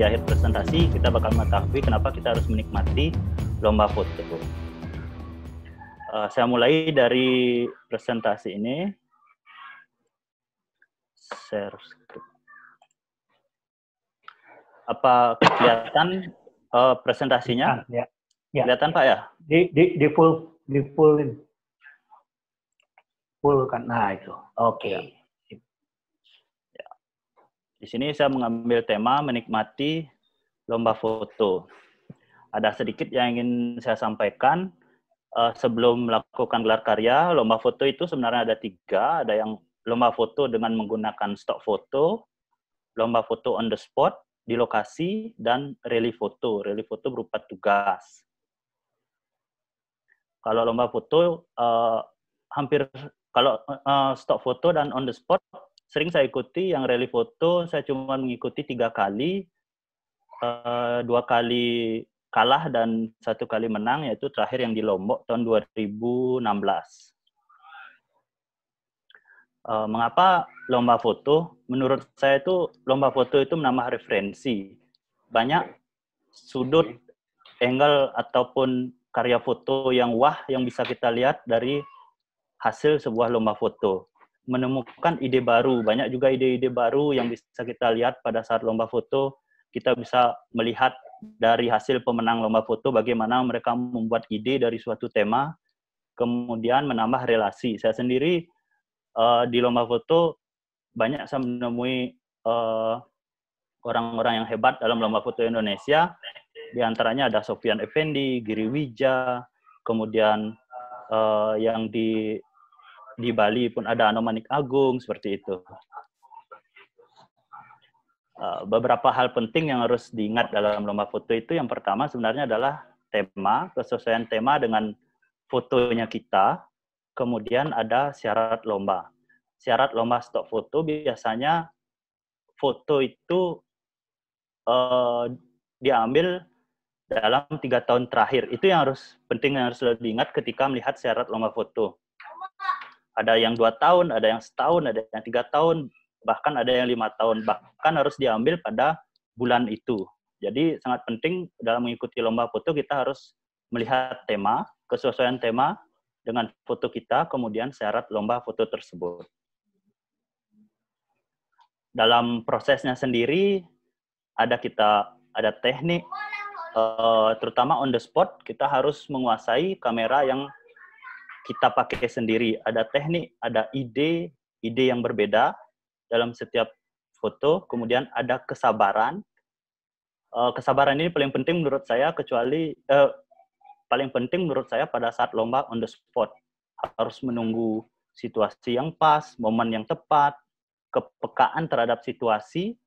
di akhir presentasi kita bakal mengetahui kenapa kita harus menikmati lomba foto. Saya mulai dari presentasi ini. Share screen. Apa kelihatan presentasinya? Ya. Kelihatan Pak ya? Di full kan. Nah itu. Oke. Ya. Di sini saya mengambil tema menikmati lomba foto. Ada sedikit yang ingin saya sampaikan sebelum melakukan gelar karya. Lomba foto itu sebenarnya ada 3. Ada yang lomba foto dengan menggunakan stok foto, lomba foto on the spot di lokasi, dan rally foto. Rally foto berupa tugas. Kalau lomba foto kalau stok foto dan on the spot sering saya ikuti. Yang rally foto saya cuma mengikuti 3 kali, 2 kali kalah dan 1 kali menang, yaitu terakhir yang di Lombok tahun 2016. Mengapa lomba foto? Menurut saya itu lomba foto itu menambah referensi. Banyak sudut, angle ataupun karya foto yang wah yang bisa kita lihat dari hasil sebuah lomba foto. Menemukan ide baru, banyak juga ide-ide baru yang bisa kita lihat pada saat lomba foto. Kita bisa melihat dari hasil pemenang lomba foto bagaimana mereka membuat ide dari suatu tema, kemudian menambah relasi. Saya sendiri di lomba foto banyak saya menemui orang-orang yang hebat dalam lomba foto Indonesia. Di antaranya ada Sofyan Effendi, Giri Wija, kemudian yang di Bali pun ada Anomanik Agung, seperti itu. Beberapa hal penting yang harus diingat dalam lomba foto itu, yang pertama sebenarnya adalah tema, kesesuaian tema dengan fotonya kita, kemudian ada syarat lomba. Syarat lomba stok foto biasanya foto itu diambil dalam 3 tahun terakhir. Itu yang penting yang harus selalu diingat ketika melihat syarat lomba foto. Ada yang 2 tahun, ada yang setahun, ada yang 3 tahun, bahkan ada yang 5 tahun. Bahkan harus diambil pada bulan itu. Jadi sangat penting dalam mengikuti lomba foto kita harus melihat tema, kesesuaian tema dengan foto kita, kemudian syarat lomba foto tersebut. Dalam prosesnya sendiri ada teknik, terutama on the spot kita harus menguasai kamera yang kita pakai sendiri. Ada teknik, ada ide yang berbeda dalam setiap foto, kemudian ada kesabaran. Kesabaran ini paling penting menurut saya, paling penting menurut saya pada saat lomba on the spot. Harus menunggu situasi yang pas, momen yang tepat, kepekaan terhadap situasi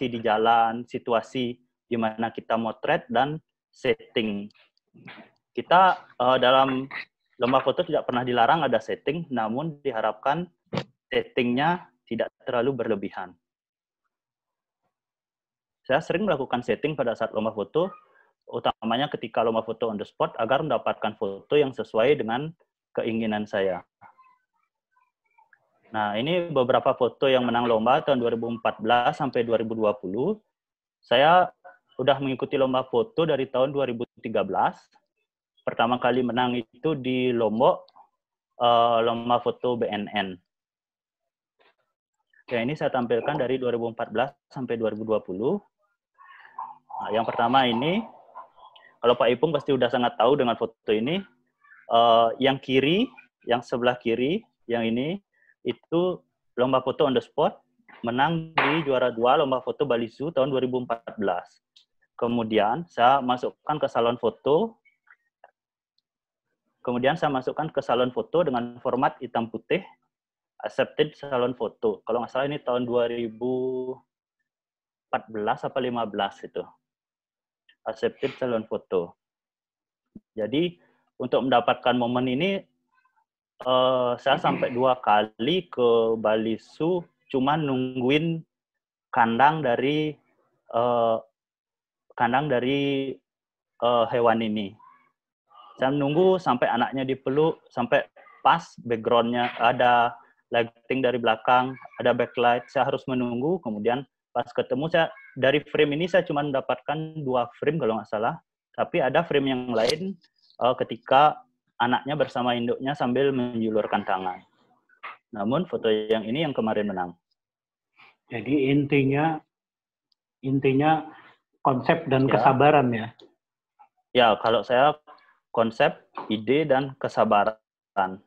di jalan, situasi di mana kita motret, dan setting. Kita dalam lomba foto tidak pernah dilarang ada setting, namun diharapkan settingnya tidak terlalu berlebihan. Saya sering melakukan setting pada saat lomba foto, utamanya ketika lomba foto on the spot, agar mendapatkan foto yang sesuai dengan keinginan saya. Nah, ini beberapa foto yang menang lomba tahun 2014 sampai 2020. Saya sudah mengikuti lomba foto dari tahun 2013. Pertama kali menang itu di Lombok, lomba foto BNN. Ya, ini saya tampilkan dari 2014 sampai 2020. Nah, yang pertama ini, kalau Pak Ipung pasti udah sangat tahu dengan foto ini. Yang kiri, yang sebelah kiri, yang ini, itu lomba foto on the spot, menang di juara 2 lomba foto Bali Zoo tahun 2014. Kemudian saya masukkan ke salon foto. Salon foto dengan format hitam putih, accepted salon foto. Kalau nggak salah ini tahun 2014 apa 15 itu. Accepted salon foto. Jadi untuk mendapatkan momen ini, saya sampai 2 kali ke Bali Zoo, cuma nungguin kandang dari hewan ini. Saya menunggu sampai anaknya dipeluk, sampai pas background-nya ada lighting dari belakang, ada backlight. Saya harus menunggu, kemudian pas ketemu saya dari frame ini saya cuma mendapatkan 2 frame kalau nggak salah, tapi ada frame yang lain ketika anaknya bersama induknya sambil menjulurkan tangan. Namun foto yang ini yang kemarin menang. Jadi intinya konsep dan kesabaran ya. Ya, kalau saya konsep, ide, dan kesabaran.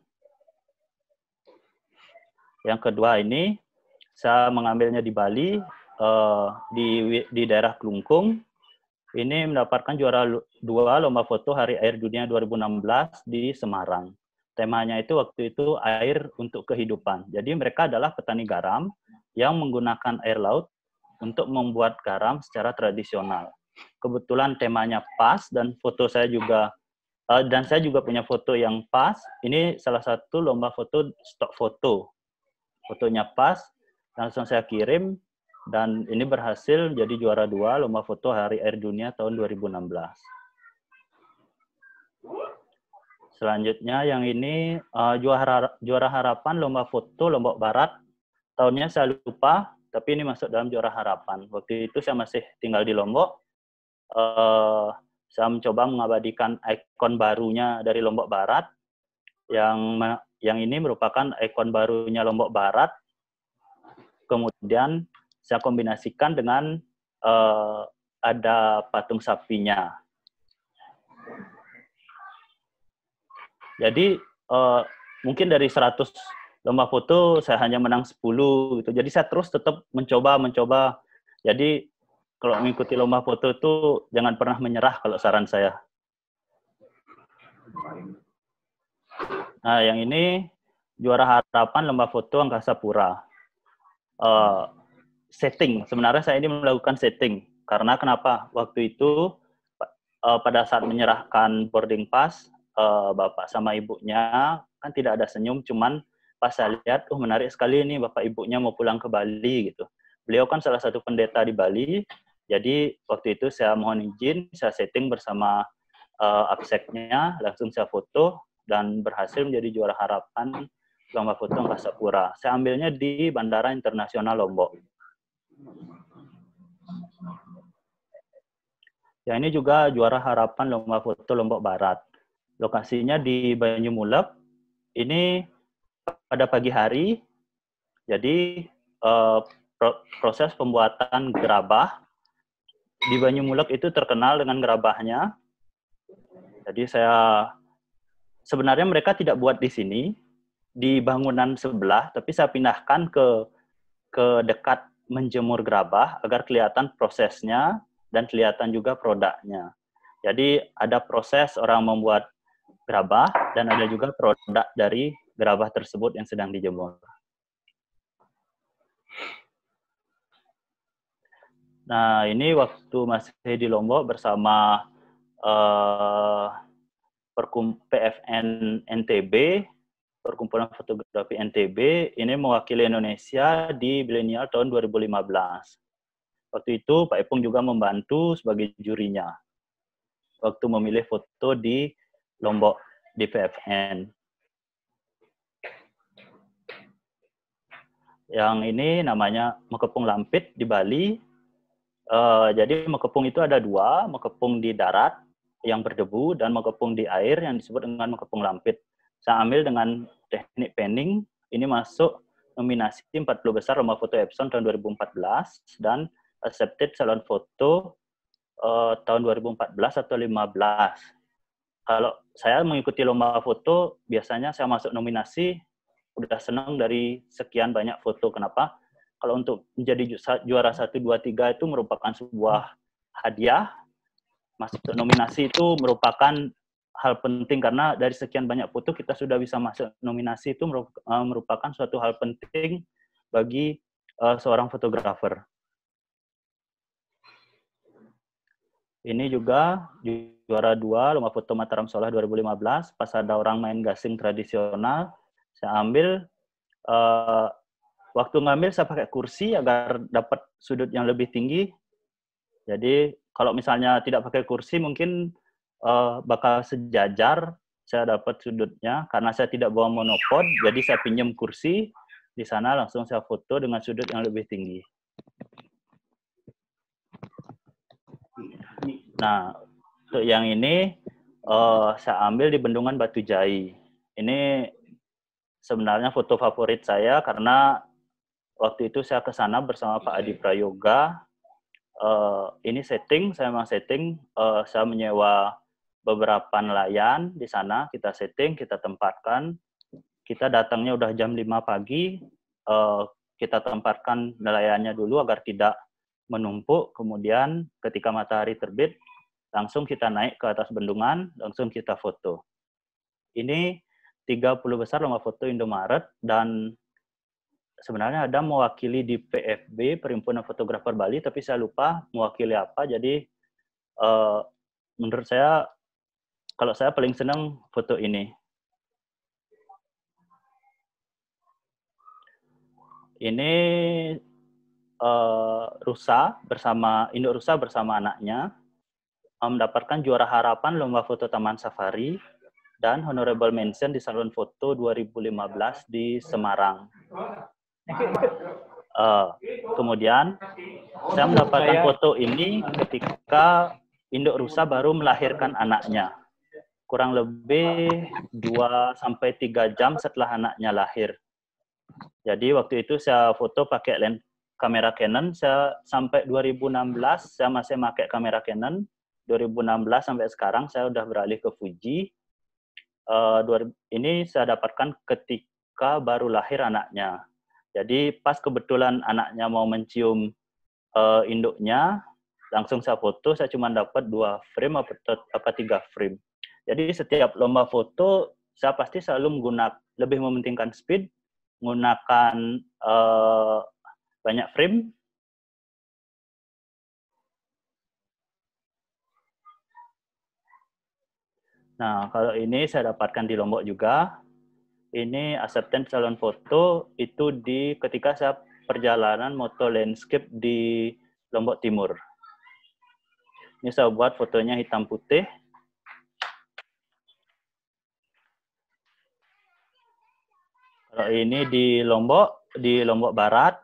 Yang kedua ini, saya mengambilnya di Bali, di daerah Klungkung. Ini mendapatkan juara 2 Lomba Foto Hari Air Dunia 2016 di Semarang. Temanya itu waktu itu air untuk kehidupan. Jadi mereka adalah petani garam yang menggunakan air laut untuk membuat garam secara tradisional. Kebetulan temanya pas dan foto saya juga dan saya juga punya foto yang pas. Ini salah satu lomba foto stok foto. Fotonya pas, langsung saya kirim dan ini berhasil jadi juara 2 Lomba Foto Hari Air Dunia tahun 2016. Selanjutnya yang ini juara harapan Lomba Foto Lombok Barat. Tahunnya saya lupa, tapi ini masuk dalam juara harapan. Waktu itu saya masih tinggal di Lombok. Saya mencoba mengabadikan ikon barunya dari Lombok Barat. Yang ini merupakan ikon barunya Lombok Barat. Kemudian saya kombinasikan dengan ada patung sapinya. Jadi mungkin dari 100 lomba foto saya hanya menang 10 gitu. Jadi saya terus tetap mencoba. Jadi kalau mengikuti lomba foto itu jangan pernah menyerah kalau saran saya. Nah, yang ini juara harapan lomba foto Angkasa Pura. Setting, sebenarnya saya ini melakukan setting. Karena kenapa? Waktu itu pada saat menyerahkan boarding pass, bapak sama ibunya kan tidak ada senyum, cuman pas saya lihat, menarik sekali ini bapak ibunya mau pulang ke Bali gitu. Beliau kan salah satu pendeta di Bali, jadi waktu itu saya mohon izin, saya setting bersama abseknya, langsung saya foto dan berhasil menjadi juara harapan lomba foto Angkasa Pura. Saya ambilnya di Bandara Internasional Lombok. Ya, ini juga juara harapan lomba foto Lombok Barat. Lokasinya di Banyumulek. Ini pada pagi hari. Jadi proses pembuatan gerabah di Banyumulek itu terkenal dengan gerabahnya. Jadi sebenarnya mereka tidak buat di sini, di bangunan sebelah, tapi saya pindahkan ke dekat menjemur gerabah agar kelihatan prosesnya dan kelihatan juga produknya. Jadi ada proses orang membuat gerabah dan ada juga produk dari gerabah tersebut yang sedang dijemur. Nah, ini waktu masih di Lombok bersama PFN NTB, Perkumpulan Fotografi NTB, ini mewakili Indonesia di Milenial tahun 2015. Waktu itu Pak Ipung juga membantu sebagai jurinya waktu memilih foto di Lombok di PFN. Yang ini namanya Mekepung Lampit di Bali. Jadi mekepung itu ada 2, mekepung di darat yang berdebu dan mekepung di air yang disebut dengan mekepung lampit. Saya ambil dengan teknik panning, ini masuk nominasi 40 besar Lomba Foto Epson tahun 2014 dan accepted salon foto tahun 2014 atau 2015. Kalau saya mengikuti lomba foto, biasanya saya masuk nominasi, udah senang dari sekian banyak foto. Kenapa? Kalau untuk menjadi juara 1, 2, 3 itu merupakan sebuah hadiah. Masuk nominasi itu merupakan hal penting karena dari sekian banyak foto kita sudah bisa masuk nominasi, itu merupakan suatu hal penting bagi seorang fotografer. Ini juga juara 2 Lomba Foto Mataram Solah 2015, pas ada orang main gasing tradisional, saya ambil, waktu ngambil saya pakai kursi agar dapat sudut yang lebih tinggi. Jadi kalau misalnya tidak pakai kursi mungkin bakal sejajar saya dapat sudutnya, karena saya tidak bawa monopod, jadi saya pinjam kursi, di sana langsung saya foto dengan sudut yang lebih tinggi. Nah, untuk yang ini saya ambil di Bendungan Batu Jai. Ini sebenarnya foto favorit saya karena waktu itu saya ke sana bersama Pak Adi Prayoga. Ini saya memang setting, saya menyewa beberapa nelayan di sana, kita setting, kita tempatkan. Kita datangnya udah jam 5 pagi, kita tempatkan nelayannya dulu agar tidak menumpuk, kemudian ketika matahari terbit, langsung kita naik ke atas bendungan, langsung kita foto. Ini 30 besar lomba foto Indomaret, dan sebenarnya ada mewakili di PFB, Perhimpunan Fotografer Bali, tapi saya lupa mewakili apa, jadi menurut saya, kalau saya paling senang foto ini. Ini induk rusa bersama anaknya mendapatkan juara harapan lomba foto Taman Safari dan honorable mention di Salon Foto 2015 di Semarang. Kemudian saya mendapatkan foto ini ketika induk rusa baru melahirkan anaknya, kurang lebih 2-3 jam setelah anaknya lahir. Jadi waktu itu saya foto pakai kamera Canon, sampai 2016 saya masih pakai kamera Canon. 2016 sampai sekarang saya udah beralih ke Fuji. Ini saya dapatkan ketika baru lahir anaknya. Jadi pas kebetulan anaknya mau mencium induknya, langsung saya foto. Saya cuma dapat 2 frame apa 3 frame. Jadi setiap lomba foto saya pasti selalu lebih mementingkan speed, menggunakan banyak frame. Nah, kalau ini saya dapatkan di Lombok juga. Ini acceptance Salon Foto itu ketika saya perjalanan moto landscape di Lombok Timur. Ini saya buat fotonya hitam putih. Kalau ini di Lombok Barat,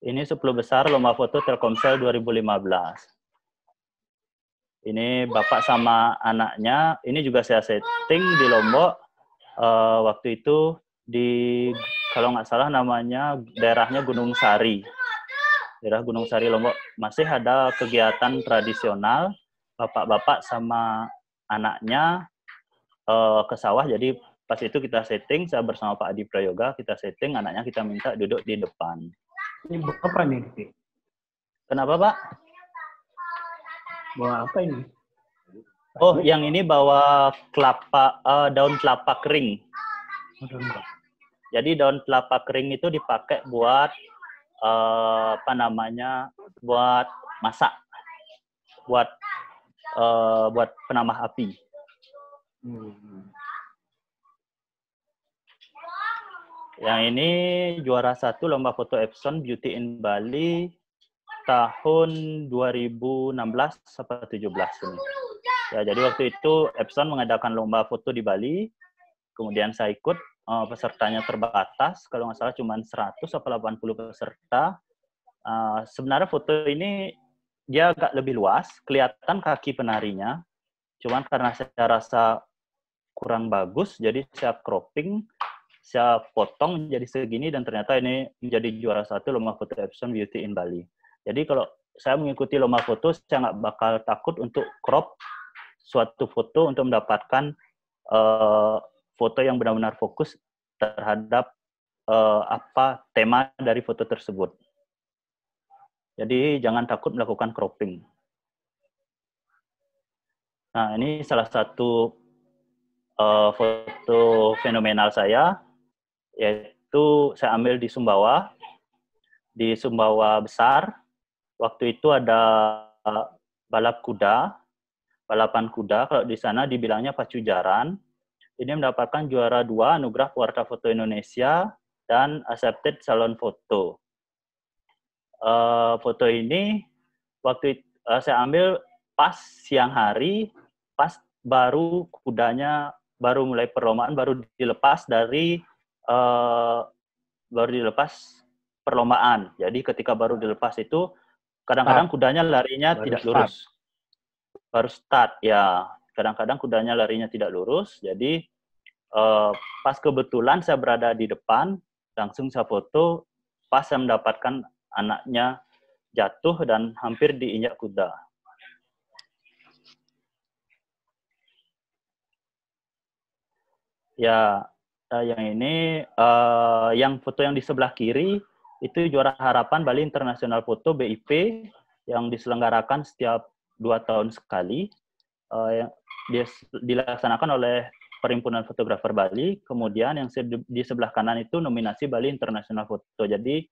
ini 10 besar lomba foto Telkomsel 2015. Ini bapak sama anaknya, ini juga saya setting di Lombok. Waktu itu kalau nggak salah namanya daerahnya Gunung Sari. Daerah Gunung Sari Lombok masih ada kegiatan tradisional, bapak-bapak sama anaknya ke sawah, jadi pas itu kita setting, saya bersama Pak Adi Prayoga, kita setting, anaknya kita minta duduk di depan. Ini apa nih? Kenapa, Pak? Bawa apa ini? Oh, yang ini bawa daun kelapa kering. Jadi daun kelapa kering itu dipakai buat buat masak, buat penambah api. Yang ini juara 1 lomba foto Epson Beauty in Bali tahun 2016 sampai 17 ini. Ya, jadi waktu itu Epson mengadakan lomba foto di Bali, kemudian saya ikut, pesertanya terbatas, kalau nggak salah cuma 100 atau 80 peserta. Sebenarnya foto ini dia agak lebih luas, kelihatan kaki penarinya, cuman karena saya rasa kurang bagus, jadi saya cropping, saya potong jadi segini, dan ternyata ini menjadi juara 1 lomba foto Epson Beauty in Bali. Jadi kalau saya mengikuti lomba foto, saya nggak bakal takut untuk crop suatu foto untuk mendapatkan foto yang benar-benar fokus terhadap apa tema dari foto tersebut. Jadi jangan takut melakukan cropping. Nah, ini salah satu foto fenomenal saya, yaitu saya ambil di Sumbawa besar. Waktu itu ada balapan kuda, kalau di sana dibilangnya pacu jaran. Ini mendapatkan juara 2 anugerah Pewarta Foto Indonesia dan accepted Salon Foto. Foto ini waktu saya ambil pas siang hari, pas kudanya baru mulai perlombaan, baru dilepas perlombaan. Jadi ketika baru dilepas itu, kadang-kadang kudanya larinya tidak lurus. baru start ya. Kadang-kadang kudanya larinya tidak lurus, jadi pas kebetulan saya berada di depan, langsung saya foto, pas saya mendapatkan anaknya jatuh dan hampir diinjak kuda. Ya, yang ini, yang foto yang di sebelah kiri, itu Juara Harapan Bali International Foto BIP, yang diselenggarakan setiap 2 tahun sekali. Yang dilaksanakan oleh Perhimpunan Fotografer Bali, kemudian yang di sebelah kanan itu nominasi Bali International Foto. Jadi,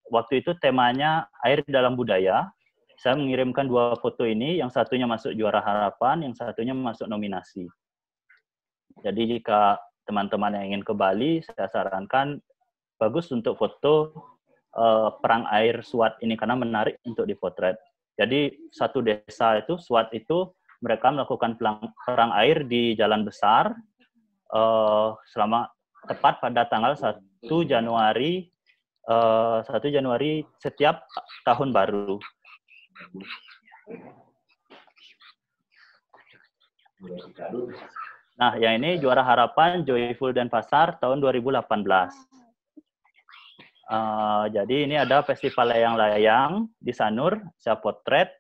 waktu itu temanya air dalam budaya. Saya mengirimkan 2 foto ini, yang satunya masuk Juara Harapan, yang satunya masuk nominasi. Jadi jika teman-teman yang ingin ke Bali, saya sarankan bagus untuk foto perang air SWAT ini, karena menarik untuk dipotret. Jadi satu desa itu, SWAT itu, mereka melakukan perang air di jalan besar selama tepat pada tanggal 1 Januari setiap tahun baru. Nah, yang ini Juara Harapan Joyful Denpasar tahun 2018. Jadi ini ada festival layang-layang di Sanur, saya potret.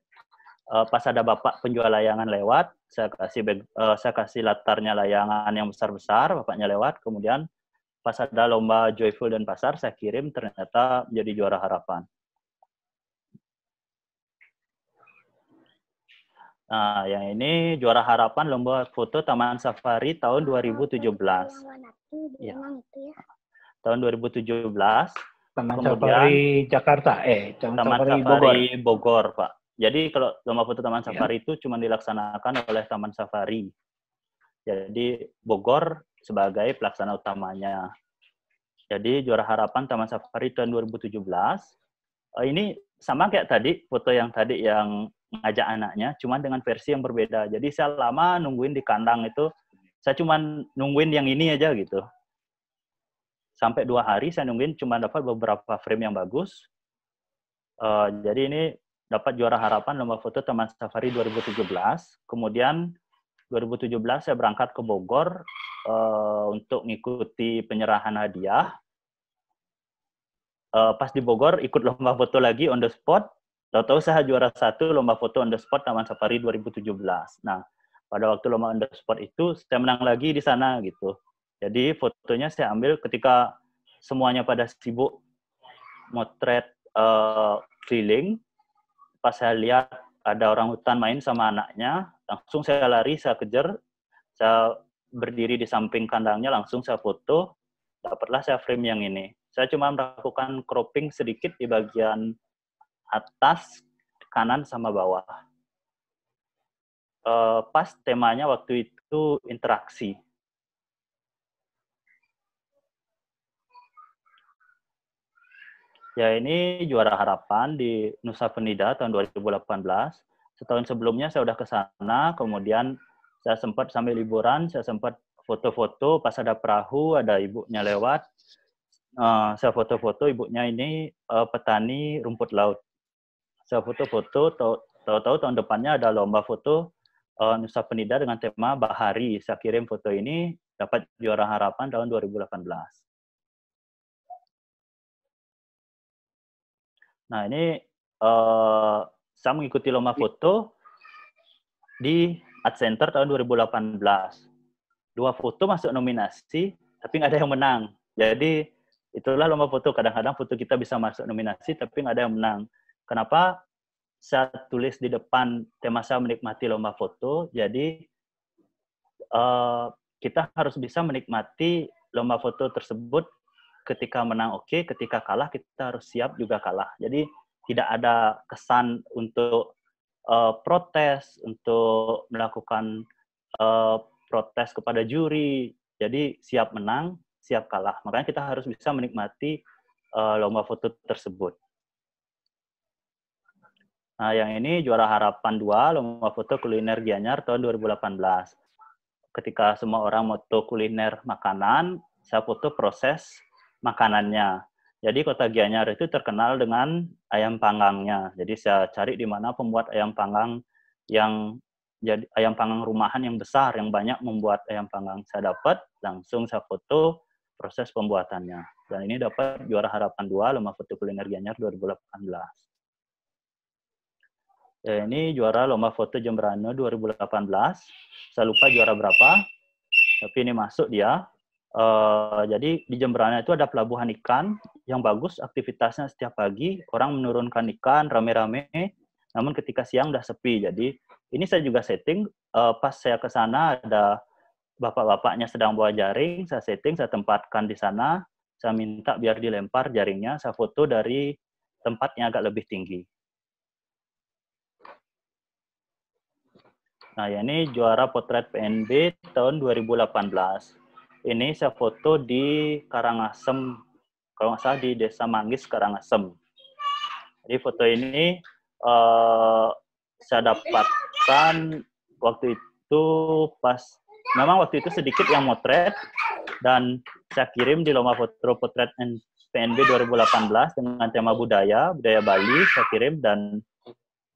Pas ada bapak penjual layangan lewat, saya kasih latarnya layangan yang besar-besar, bapaknya lewat. Kemudian pas ada lomba Joyful Denpasar, saya kirim, ternyata jadi Juara Harapan. Nah, yang ini Juara Harapan Lomba Foto Taman Safari tahun 2017. Ya. Tahun 2017. Taman Safari Jakarta, Taman Safari Bogor, Pak. Jadi kalau lomba foto Taman Safari itu cuma dilaksanakan oleh Taman Safari. Jadi Bogor sebagai pelaksana utamanya. Jadi Juara Harapan Taman Safari tahun 2017. Ini sama kayak tadi, foto yang tadi yang ngajak anaknya, cuma dengan versi yang berbeda. Jadi saya lama nungguin di kandang itu, saya cuma nungguin yang ini aja gitu. Sampai 2 hari saya nungguin, cuma dapat beberapa frame yang bagus. Jadi ini dapat Juara Harapan Lomba Foto Taman Safari 2017. Kemudian 2017 saya berangkat ke Bogor untuk mengikuti penyerahan hadiah. Pas di Bogor ikut lomba foto lagi on the spot. Tahu-tahu saya juara 1 lomba foto on the spot Taman Safari 2017. Nah, pada waktu lomba on the spot itu saya menang lagi di sana gitu. Jadi fotonya saya ambil ketika semuanya pada sibuk motret keliling. Pas saya lihat ada orang hutan main sama anaknya, langsung saya lari, saya kejar, saya berdiri di samping kandangnya, langsung saya foto, dapatlah saya frame yang ini. Saya cuma melakukan cropping sedikit di bagian atas, kanan, sama bawah. Pas temanya waktu itu interaksi. Ya, ini Juara Harapan di Nusa Penida tahun 2018. Setahun sebelumnya saya udah ke sana, kemudian saya sempat sambil liburan, saya sempat foto-foto, pas ada perahu, ada ibunya lewat. Saya foto-foto, ibunya ini petani rumput laut. Saya foto-foto, tahu-tahu tahun depannya ada lomba foto Nusa Penida dengan tema Bahari. Saya kirim foto ini, dapat Juara Harapan tahun 2018. Nah, ini saya mengikuti lomba foto di Art Center tahun 2018. 2 foto masuk nominasi, tapi nggak ada yang menang. Jadi, itulah lomba foto. Kadang-kadang foto kita bisa masuk nominasi, tapi nggak ada yang menang. Kenapa? Saya tulis di depan tema saya menikmati lomba foto, jadi kita harus bisa menikmati lomba foto tersebut. Ketika menang oke, ketika kalah kita harus siap juga kalah. Jadi tidak ada kesan untuk protes, untuk melakukan protes kepada juri. Jadi siap menang, siap kalah. Makanya kita harus bisa menikmati lomba foto tersebut. Nah, yang ini Juara Harapan 2, lomba foto kuliner Gianyar tahun 2018. Ketika semua orang foto kuliner makanan, saya foto proses makanannya. Jadi Kota Gianyar itu terkenal dengan ayam panggangnya. Jadi saya cari di mana pembuat ayam panggang yang jadi ayam panggang rumahan yang besar, yang banyak membuat ayam panggang. Saya dapat, langsung saya foto proses pembuatannya. Dan ini dapat juara harapan 2 Lomba Foto Kuliner Gianyar 2018. Ya, ini juara Lomba Foto Jemberana 2018. Saya lupa juara berapa, tapi ini masuk dia. Jadi di Jemberana itu ada pelabuhan ikan yang bagus, aktivitasnya setiap pagi, orang menurunkan ikan rame-rame, namun ketika siang udah sepi. Jadi ini saya juga setting, pas saya ke sana ada bapak-bapaknya sedang bawa jaring, saya setting, saya tempatkan di sana, saya minta biar dilempar jaringnya, saya foto dari tempat yang agak lebih tinggi. Nah, ya ini juara potret PNB tahun 2018. Ini saya foto di Karangasem, kalau nggak salah di Desa Manggis, Karangasem. Jadi foto ini saya dapatkan waktu itu memang waktu itu sedikit yang motret, dan saya kirim di Lomba Foto Potret PNB 2018 dengan tema budaya Bali, saya kirim dan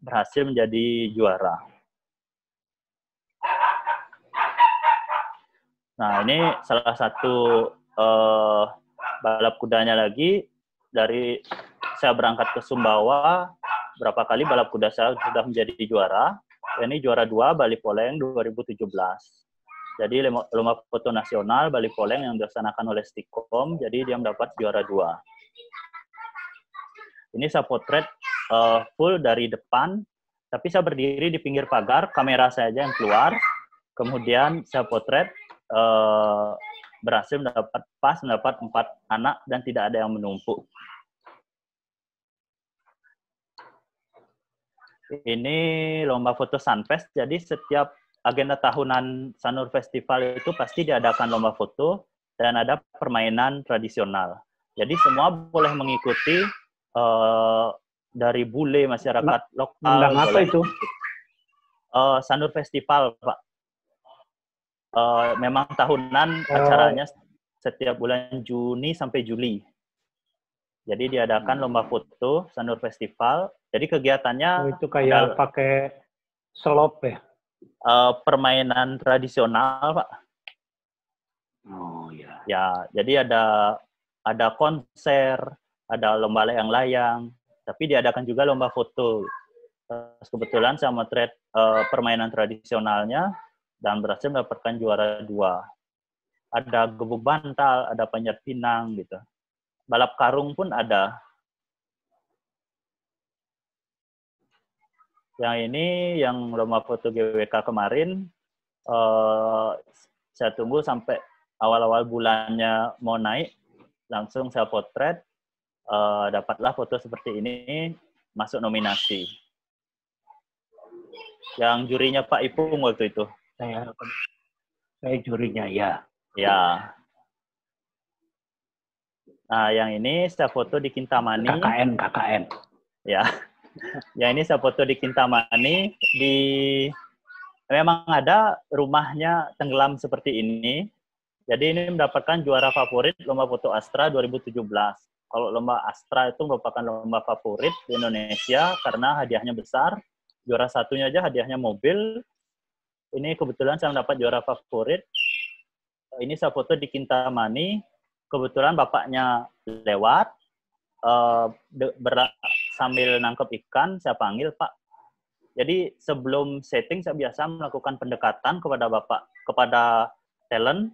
berhasil menjadi juara. Nah, ini salah satu balap kudanya lagi. Dari saya berangkat ke Sumbawa, berapa kali balap kuda saya sudah menjadi juara. Ini juara 2 Bali Poleng 2017. Jadi Lomba Foto Nasional Bali Poleng yang dilaksanakan oleh Stikom, jadi dia mendapat juara 2. Ini saya potret full dari depan, tapi saya berdiri di pinggir pagar, kamera saya aja yang keluar. Kemudian saya potret, berhasil mendapat 4 anak dan tidak ada yang menumpuk. Ini Lomba Foto Sunfest, jadi setiap agenda tahunan Sanur Festival itu pasti diadakan lomba foto dan ada permainan tradisional. Jadi semua boleh mengikuti, dari bule masyarakat lokal. Apa itu? Sanur Festival, Pak. Memang tahunan acaranya setiap bulan Juni sampai Juli. Jadi diadakan lomba foto Sanur Festival. Jadi kegiatannya itu kayak pakai selop ya? Permainan tradisional, Pak. Oh ya. Ya, jadi ada konser, ada lomba layang-layang, tapi diadakan juga lomba foto. Kebetulan saya motret permainan tradisionalnya dan berhasil mendapatkan juara 2. Ada gebuk bantal, ada panjat pinang gitu. Balap karung pun ada. Yang ini yang lomba foto GWK kemarin, saya tunggu sampai awal-awal bulannya mau naik, langsung saya potret, dapatlah foto seperti ini, masuk nominasi. Yang jurinya Pak Ipung waktu itu. Saya jurinya, ya. Ya. Nah, yang ini saya foto di Kintamani. KKN. Ya. Yang ini saya foto di Kintamani. Memang ada rumahnya tenggelam seperti ini. Jadi ini mendapatkan juara favorit Lomba Foto Astra 2017. Kalau Lomba Astra itu merupakan lomba favorit di Indonesia karena hadiahnya besar. Juara satunya aja hadiahnya mobil. Ini kebetulan saya mendapat juara favorit. Ini saya foto di Kintamani. Kebetulan bapaknya lewat, sambil nangkep ikan, saya panggil, Pak. Jadi sebelum setting saya biasa melakukan pendekatan kepada talent.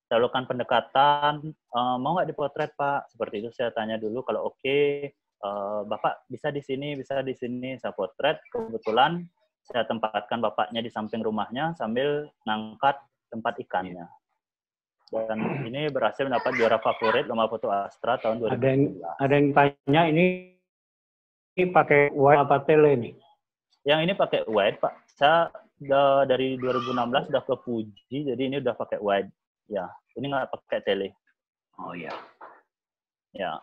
Saya lakukan pendekatan, mau nggak dipotret, Pak? Seperti itu saya tanya dulu, kalau oke, Bapak bisa di sini, saya potret. Kebetulan saya tempatkan bapaknya di samping rumahnya sambil ngangkat tempat ikannya. Dan ini berhasil mendapat juara favorit Lomba Foto Astra tahun 2017. Ada yang tanya ini pakai wide apa tele nih? Yang ini pakai wide, Pak. Saya dari 2016 sudah ke Fuji, jadi ini udah pakai wide. Ya, ini nggak pakai tele. Oh ya. Ya.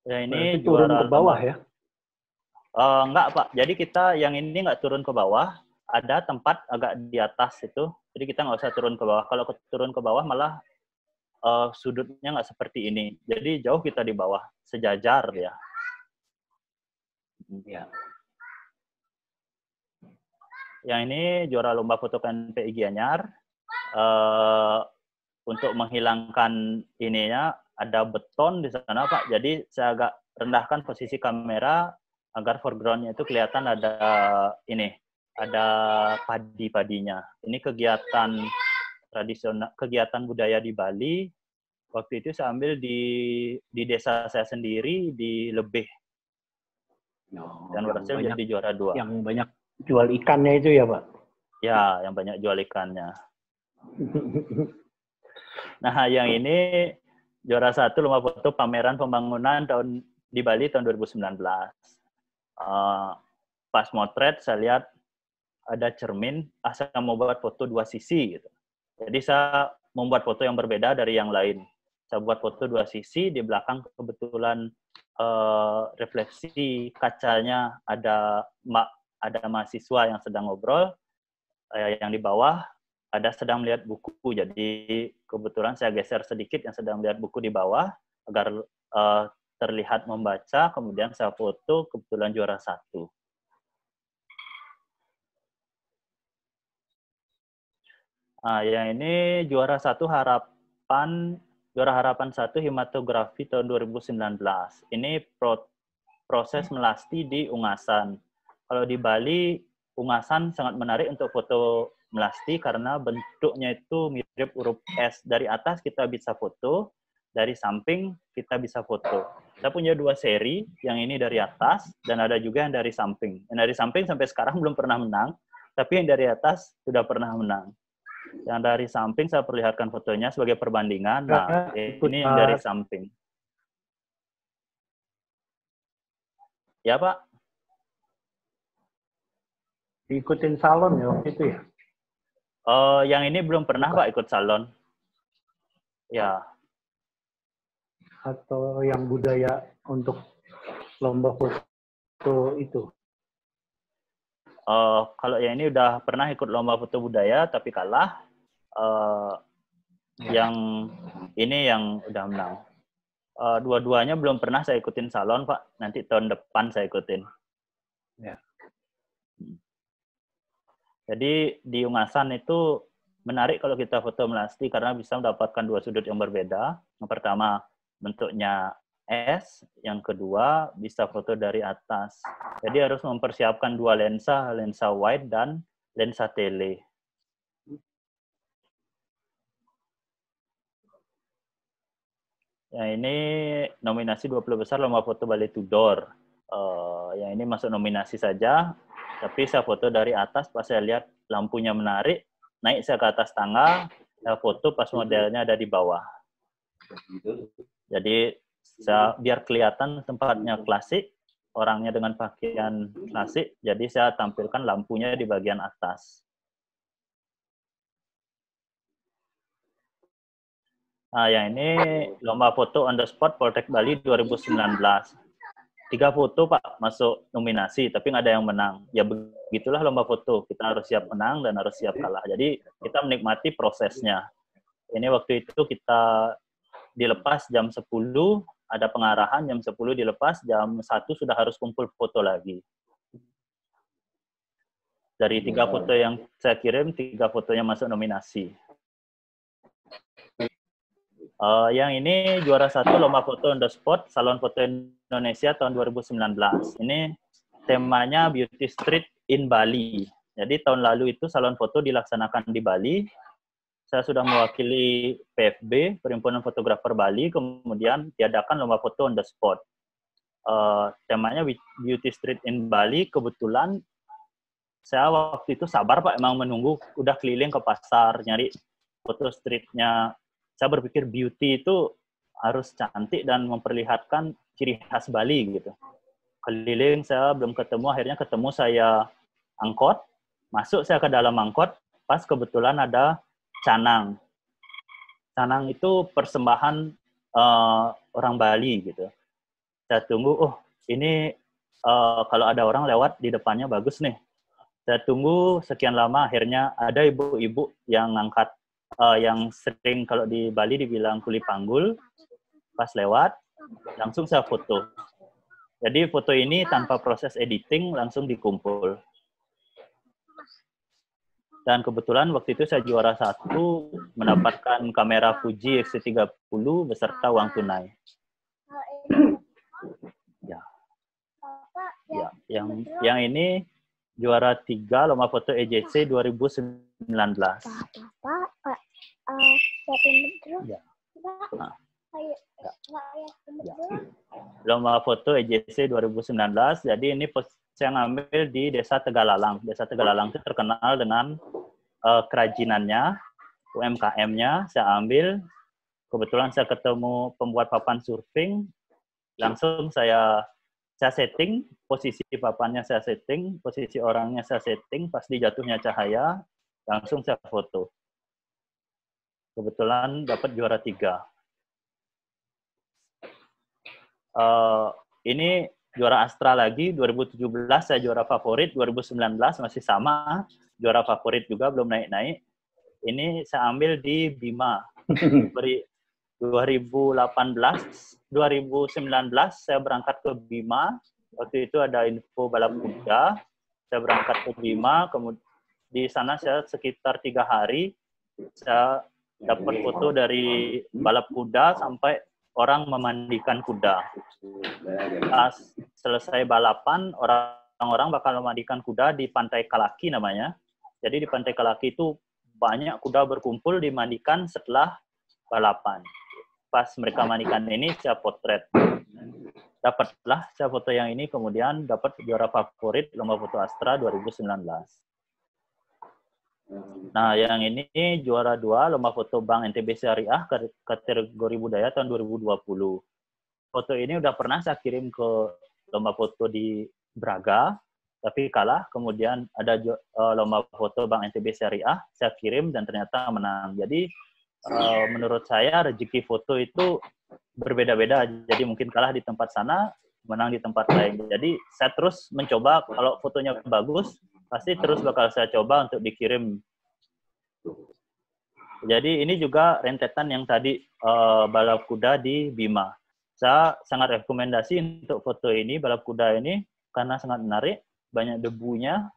Ya ini turun juara ke bawah ya? Enggak, Pak. Jadi kita yang ini nggak turun ke bawah. Ada tempat agak di atas itu, jadi kita nggak usah turun ke bawah. Kalau turun ke bawah malah sudutnya nggak seperti ini. Jadi jauh kita di bawah, sejajar ya. Ya. Yang ini juara lomba foto KNPI Gianyar. Untuk menghilangkan ininya ada beton di sana, Pak. Jadi saya agak rendahkan posisi kamera agar foreground-nya itu kelihatan ada ini, ada padi-padinya. Ini kegiatan tradisional, kegiatan budaya di Bali. Waktu itu saya ambil di desa saya sendiri di Lebeh. Dan berhasil menjadi juara 2. Yang banyak jual ikannya itu ya, Pak? Ya, yang banyak jual ikannya. Nah, yang ini juara 1 lomba foto pameran pembangunan di Bali tahun 2019. Pas motret saya lihat ada cermin, saya mau buat foto 2 sisi gitu. Jadi saya membuat foto yang berbeda dari yang lain. Saya buat foto 2 sisi, di belakang kebetulan refleksi kacanya ada mahasiswa yang sedang ngobrol, yang di bawah ada sedang melihat buku. Jadi kebetulan saya geser sedikit yang sedang melihat buku di bawah agar terlihat membaca, kemudian saya foto, kebetulan juara 1. Nah, yang ini juara 1 juara harapan 1 hematografi tahun 2019. Ini proses melasti di Ungasan. Kalau di Bali, Ungasan sangat menarik untuk foto melasti karena bentuknya itu mirip huruf S. Dari atas kita bisa foto, dari samping kita bisa foto. Saya punya 2 seri, yang ini dari atas dan ada juga yang dari samping. Yang dari samping sampai sekarang belum pernah menang, tapi yang dari atas sudah pernah menang. Yang dari samping saya perlihatkan fotonya sebagai perbandingan. Nah, ini yang dari samping. Ya, Pak? Ikutin salon ya waktu itu ya? Yang ini belum pernah, Pak, ikut salon. Ya. Atau yang budaya untuk lomba foto itu? Kalau yang ini udah pernah ikut lomba foto budaya, tapi kalah. Yang ini yang udah menang. Dua-duanya belum pernah saya ikutin salon, Pak. Nanti tahun depan saya ikutin. Ya. Jadi di Ungasan itu menarik kalau kita foto melasti karena bisa mendapatkan 2 sudut yang berbeda. Yang pertama bentuknya S, yang kedua bisa foto dari atas. Jadi harus mempersiapkan 2 lensa, lensa wide dan lensa tele. Yang ini nominasi 20 besar lomba foto Bali Tudor. Yang ini masuk nominasi saja, tapi saya foto dari atas pas saya lihat lampunya menarik, naik saya ke atas tangga, saya foto pas modelnya ada di bawah. Jadi biar kelihatan tempatnya klasik, orangnya dengan pakaian klasik, jadi saya tampilkan lampunya di bagian atas. Nah, yang ini lomba foto on the spot Poltek Bali 2019. 3 foto, Pak, masuk nominasi, tapi nggak ada yang menang. Ya begitulah lomba foto, kita harus siap menang dan harus siap kalah. Jadi kita menikmati prosesnya. Ini waktu itu kita dilepas jam 10, ada pengarahan, jam 10 dilepas, jam 1 sudah harus kumpul foto lagi. Dari 3 foto yang saya kirim, 3 fotonya masuk nominasi. Yang ini juara 1 lomba foto on the spot Salon Foto Indonesia tahun 2019. Ini temanya Beauty Street in Bali. Jadi tahun lalu itu salon foto dilaksanakan di Bali. Saya sudah mewakili PFB, Perhimpunan Fotografer Bali, kemudian diadakan lomba foto on the spot. Temanya Beauty Street in Bali. Kebetulan saya waktu itu sabar, Pak, emang menunggu, udah keliling ke pasar nyari foto streetnya. Saya berpikir beauty itu harus cantik dan memperlihatkan ciri khas Bali gitu. Keliling saya belum ketemu, akhirnya ketemu saya angkot, masuk saya ke dalam angkot, pas kebetulan ada canang. Canang itu persembahan orang Bali gitu. Saya tunggu, ini kalau ada orang lewat di depannya bagus nih. Saya tunggu sekian lama, akhirnya ada ibu-ibu yang ngangkat yang sering kalau di Bali dibilang kuli panggul, pas lewat, langsung saya foto. Jadi foto ini tanpa proses editing, langsung dikumpul. Dan kebetulan waktu itu saya juara 1 mendapatkan kamera Fuji X30 beserta uang tunai. Ya. Ya, yang ini juara 3 lomba foto EJC 2019. Ya. Nah. Ya. Lomba foto EJC 2019. Jadi ini saya ngambil di Desa Tegalalang. Desa Tegalalang itu terkenal dengan kerajinannya, UMKM-nya. Saya ambil. Kebetulan saya ketemu pembuat papan surfing. Langsung saya setting, posisi papannya saya setting, posisi orangnya saya setting, pas di jatuhnya cahaya, langsung saya foto. Kebetulan dapat juara 3. Ini juara Astra lagi, 2017 saya juara favorit, 2019 masih sama, juara favorit juga, belum naik-naik. Ini saya ambil di Bima. 2019 saya berangkat ke Bima, waktu itu ada info balap kuda, saya berangkat ke Bima, kemudian di sana saya sekitar 3 hari, saya dapat foto dari balap kuda sampai orang memandikan kuda. Pas selesai balapan, orang-orang bakal memandikan kuda di Pantai Kalaki namanya. Jadi di Pantai Kalaki itu banyak kuda berkumpul dimandikan setelah balapan. Pas mereka mandikan ini, saya potret. Dapatlah saya foto yang ini, kemudian dapat juara favorit lomba foto Astra 2019. Nah, yang ini juara 2 lomba foto Bank NTB Syariah kategori budaya tahun 2020. Foto ini udah pernah saya kirim ke lomba foto di Braga, tapi kalah. Kemudian ada lomba foto Bank NTB Syariah, saya kirim dan ternyata menang. Jadi menurut saya rezeki foto itu berbeda-beda. Jadi mungkin kalah di tempat sana, menang di tempat lain. Jadi saya terus mencoba, kalau fotonya bagus, pasti terus bakal saya coba untuk dikirim. Jadi ini juga rentetan yang tadi balap kuda di Bima. Saya sangat rekomendasi untuk foto ini, balap kuda ini, karena sangat menarik, banyak debunya.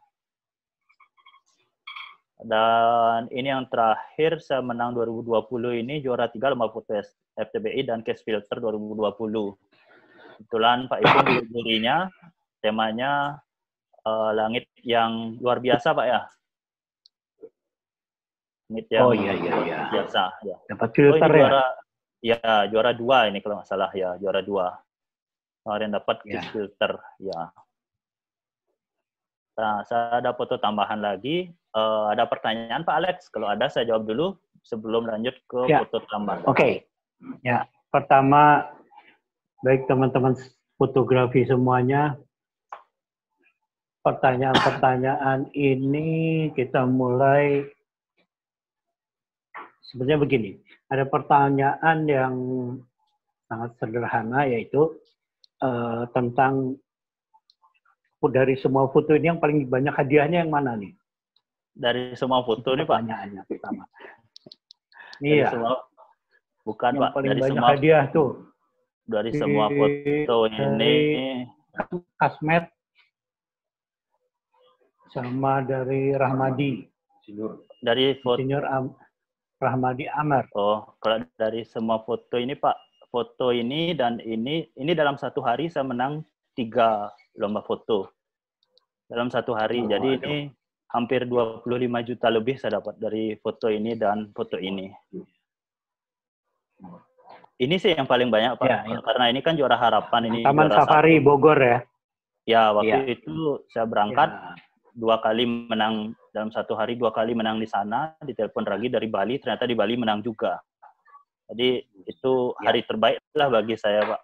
Dan ini yang terakhir, saya menang 2020 ini, juara 3 lomba foto FTBI dan Case Filter 2020. Kebetulan Pak Ipung di jurinya, temanya langit yang luar biasa, Pak ya. Langit yang iya. biasa. Ya. Dapat filter juara 2 ini kalau nggak salah ya, juara 2. Kemarin dapat Case Filter, ya. Nah, saya ada foto tambahan lagi. Ada pertanyaan Pak Alex? Kalau ada saya jawab dulu sebelum lanjut ke foto tambahan. Oke. Ya, pertama, baik teman-teman fotografi semuanya, pertanyaan-pertanyaan ini kita mulai sebenarnya begini. Ada pertanyaan yang sangat sederhana, yaitu tentang dari semua foto ini yang paling banyak hadiahnya yang mana nih? Dari semua foto ini Pak? Pertanyaannya pertama. Iya. Bukan yang Pak. Paling dari banyak semua hadiah tuh. Dari semua foto ini. Kasmet sama dari Rahmadi. Dari foto. Rahmadi Amar. Oh, kalau dari semua foto ini Pak, foto ini dan ini dalam 1 hari saya menang 3 lomba foto. Dalam 1 hari. Jadi ini hampir 25 juta lebih saya dapat dari foto ini dan foto ini. Ini sih yang paling banyak Pak, karena ini kan juara harapan ini. Taman Safari 1. Bogor ya? Ya, waktu itu saya berangkat 2 kali menang dalam 1 hari, 2 kali menang di sana, ditelepon lagi dari Bali, ternyata di Bali menang juga. Jadi itu hari terbaik lah bagi saya Pak.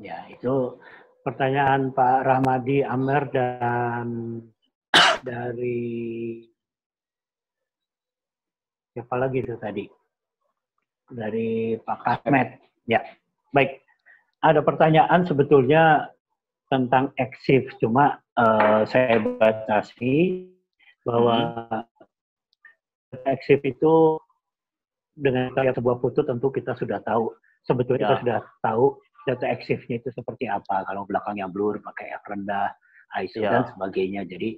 Ya, itu pertanyaan Pak Rahmadi Amer dan dari siapa lagi itu tadi? Dari Pak Kasmet. Ya, baik. Ada pertanyaan sebetulnya tentang exif, cuma saya batasi bahwa exif itu dengan lihat sebuah foto tentu kita sudah tahu. Sebetulnya kita sudah tahu data exif-nya itu seperti apa. Kalau belakangnya blur, pakai yang rendah, ISO dan sebagainya. Jadi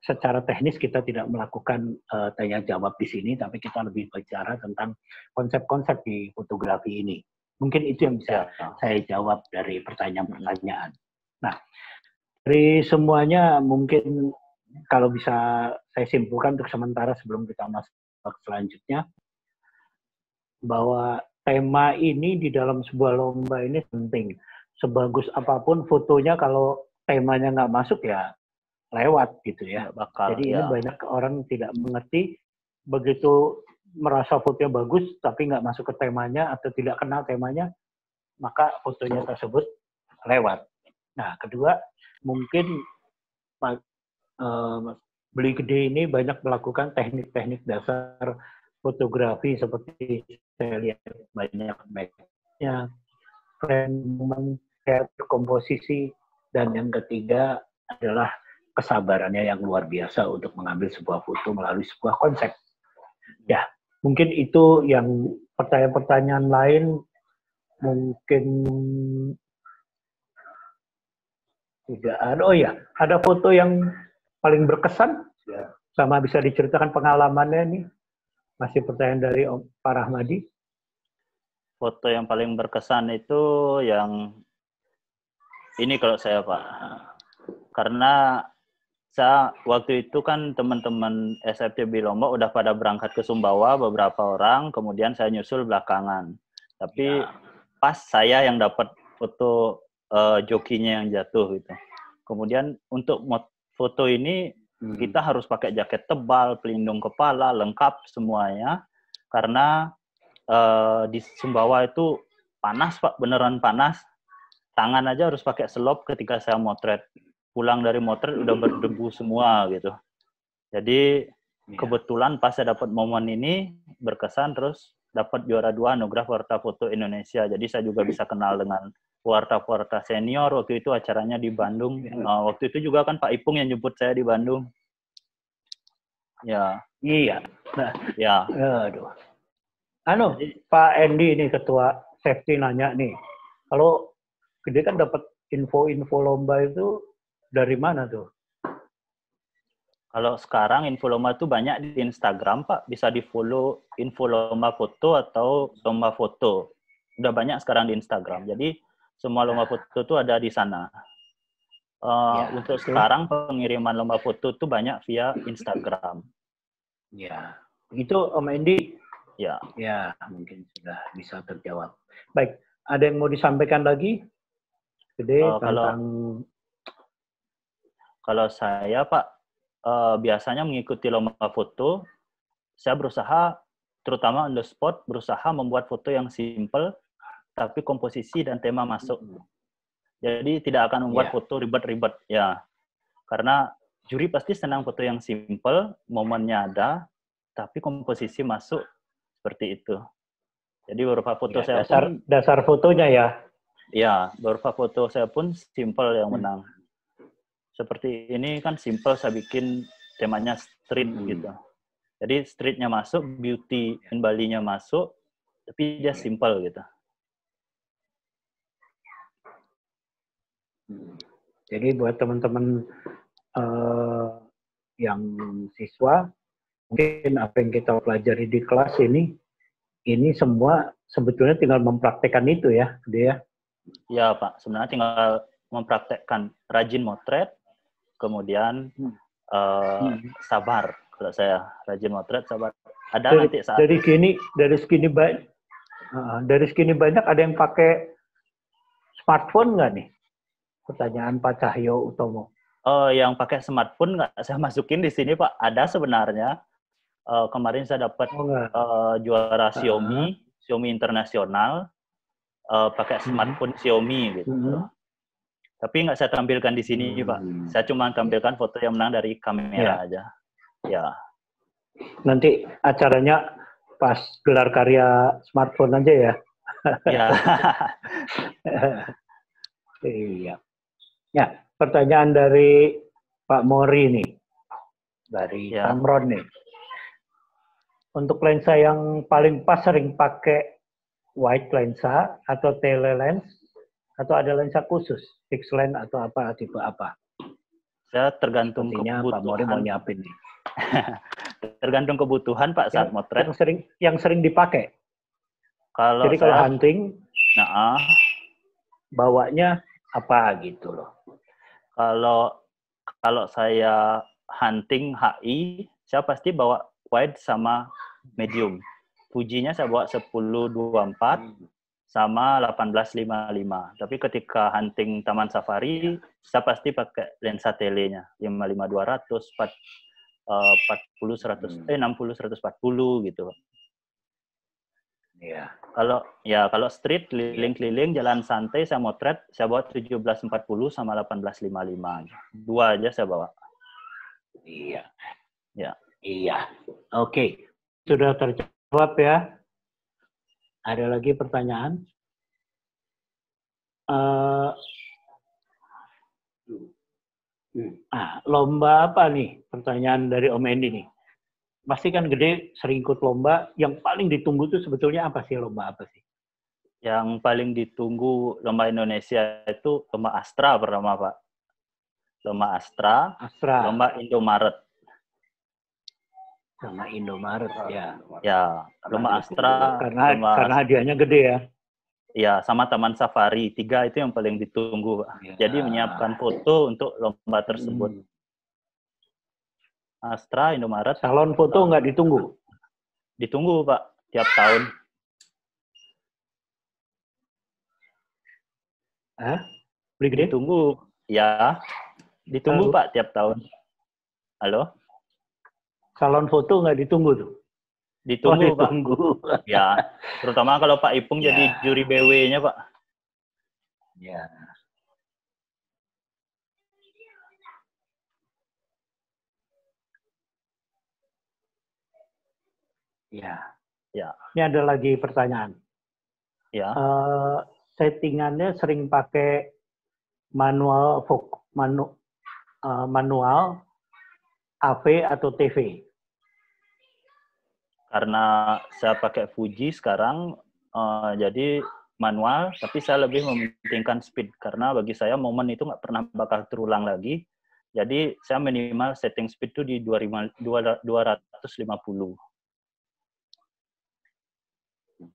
secara teknis kita tidak melakukan tanya jawab di sini, tapi kita lebih bicara tentang konsep-konsep di fotografi ini. Mungkin itu yang bisa saya jawab dari pertanyaan-pertanyaan. Nah, dari semuanya mungkin kalau bisa saya simpulkan untuk sementara sebelum kita masuk ke selanjutnya, bahwa tema ini di dalam sebuah lomba ini penting. Sebagus apapun fotonya, kalau temanya nggak masuk ya lewat gitu ya. Jadi ini banyak orang tidak mengerti, begitu merasa fotonya bagus tapi nggak masuk ke temanya atau tidak kenal temanya, maka fotonya tersebut lewat. Nah, kedua, mungkin Beli Gede ini banyak melakukan teknik-teknik dasar fotografi seperti saya lihat banyak backnya, frame, moment, komposisi, dan yang ketiga adalah kesabarannya yang luar biasa untuk mengambil sebuah foto melalui sebuah konsep. Ya, mungkin itu yang pertanyaan-pertanyaan lain mungkin tidak ada. Oh ya, ada foto yang paling berkesan sama bisa diceritakan pengalamannya nih. Masih pertanyaan dari Pak Rahmadi. Foto yang paling berkesan itu yang ini kalau saya Pak. Karena saya waktu itu kan teman-teman SFTB Lombok udah pada berangkat ke Sumbawa beberapa orang, kemudian saya nyusul belakangan. Tapi pas saya yang dapat foto jokinya yang jatuh gitu. Kemudian untuk foto ini kita harus pakai jaket tebal, pelindung kepala, lengkap semuanya. Karena di Sumbawa itu panas Pak, beneran panas. Tangan aja harus pakai selop ketika saya motret. Pulang dari motret udah berdebu semua gitu. Jadi kebetulan pas saya dapat momen ini berkesan, terus dapat juara 2 anugerah Warta Foto Indonesia. Jadi saya juga bisa kenal dengan warta-warta senior. Waktu itu acaranya di Bandung. Waktu itu juga kan Pak Ipung yang jemput saya di Bandung. Ya. Iya. Nah, ya. Aduh. Pak Endi ini ketua safety nanya nih. Kalau Gede kan dapat info-info lomba itu dari mana tuh? Kalau sekarang info lomba itu banyak di Instagram, Pak. Bisa di-follow info lomba foto atau lomba foto. Udah banyak sekarang di Instagram. Jadi semua lomba foto itu ada di sana. Untuk sekarang pengiriman lomba foto itu banyak via Instagram. Ya, itu Om Endi. Ya, mungkin sudah bisa terjawab. Baik, ada yang mau disampaikan lagi? Gede tentang kalau saya Pak biasanya mengikuti lomba foto, saya berusaha terutama on the spot berusaha membuat foto yang simple tapi komposisi dan tema masuk. Jadi tidak akan membuat foto ribet-ribet ya. Karena juri pasti senang foto yang simple, momennya ada, tapi komposisi masuk seperti itu. Jadi beberapa foto saya dasar fotonya ya. Ya, beberapa foto saya pun simple yang menang. Seperti ini kan simple saya bikin temanya street gitu. Jadi streetnya masuk, beauty in Bali-nya masuk, tapi dia simple gitu. Jadi buat teman-teman yang siswa, mungkin apa yang kita pelajari di kelas ini semua sebetulnya tinggal mempraktekkan itu ya, dia. Ya Pak, sebenarnya tinggal mempraktekkan, rajin motret, kemudian sabar. Kalau saya rajin motret, sabar. Ada nanti saat dari segini banyak ada yang pakai smartphone nggak nih? Pertanyaan Pak Cahyo Utomo. Yang pakai smartphone nggak saya masukin di sini Pak. Ada sebenarnya. Kemarin saya dapat juara Xiaomi internasional. Pakai smartphone Xiaomi gitu. Tapi nggak saya tampilkan di sini, Pak. Saya cuma tampilkan foto yang menang dari kamera aja. Ya. Nanti acaranya pas gelar karya smartphone aja ya. Ya. Iya. Ya, pertanyaan dari Pak Mori nih. Dari Tamron nih. Untuk lensa yang paling pas sering pakai wide lensa atau tele lens atau ada lensa khusus, fixed lens atau apa, tipe apa? Ya tergantung Sepertinya Pak Mori mau kebutuhan. nyiapin nih. Tergantung kebutuhan Pak saat motret. Yang sering dipakai. Kalau Jadi kalau saya, hunting, nah, bawanya apa gitu loh. kalau saya hunting HI, saya pasti bawa wide sama medium. Fujinya saya bawa 10-24 sama 18-55. Tapi ketika hunting taman safari, saya pasti pakai lensa telenya 55-200, 60-140 gitu. Iya. Kalau street keliling-keliling jalan santai saya motret, saya bawa 17-40 sama 18-55. Dua aja saya bawa. Iya. Ya. Iya. Oke. Sudah terjawab ya. Ada lagi pertanyaan? Lomba apa nih? Pertanyaan dari Om Endi nih. Pasti kan gede, sering ikut lomba. Yang paling ditunggu tuh sebetulnya apa sih? Lomba apa sih? Yang paling ditunggu lomba Indonesia itu lomba Astra pertama, Pak. Lomba Astra. Lomba Indomaret. Sama Indomaret, ya. Ya, lomba Astra. Karena hadiahnya gede ya. Ya, sama Taman Safari. 3 itu yang paling ditunggu, Pak. Ya. Jadi menyiapkan foto untuk lomba tersebut. Astra, Indomaret. Salon foto nggak ditunggu? Ditunggu, Pak. Tiap tahun. Beli gede? Ditunggu. Ya. Ditunggu, Pak, tiap tahun. Halo? Salon foto nggak ditunggu tuh? Ditunggu, Pak. Ditunggu. Ya. Terutama kalau Pak Ipung jadi juri BW-nya, Pak. Ya. Ya. Ini ada lagi pertanyaan. Ya. Settingannya sering pakai manual AV atau TV? Karena saya pakai Fuji sekarang, jadi manual, tapi saya lebih mementingkan speed. Karena bagi saya momen itu nggak pernah bakal terulang lagi. Jadi saya minimal setting speed itu di 250.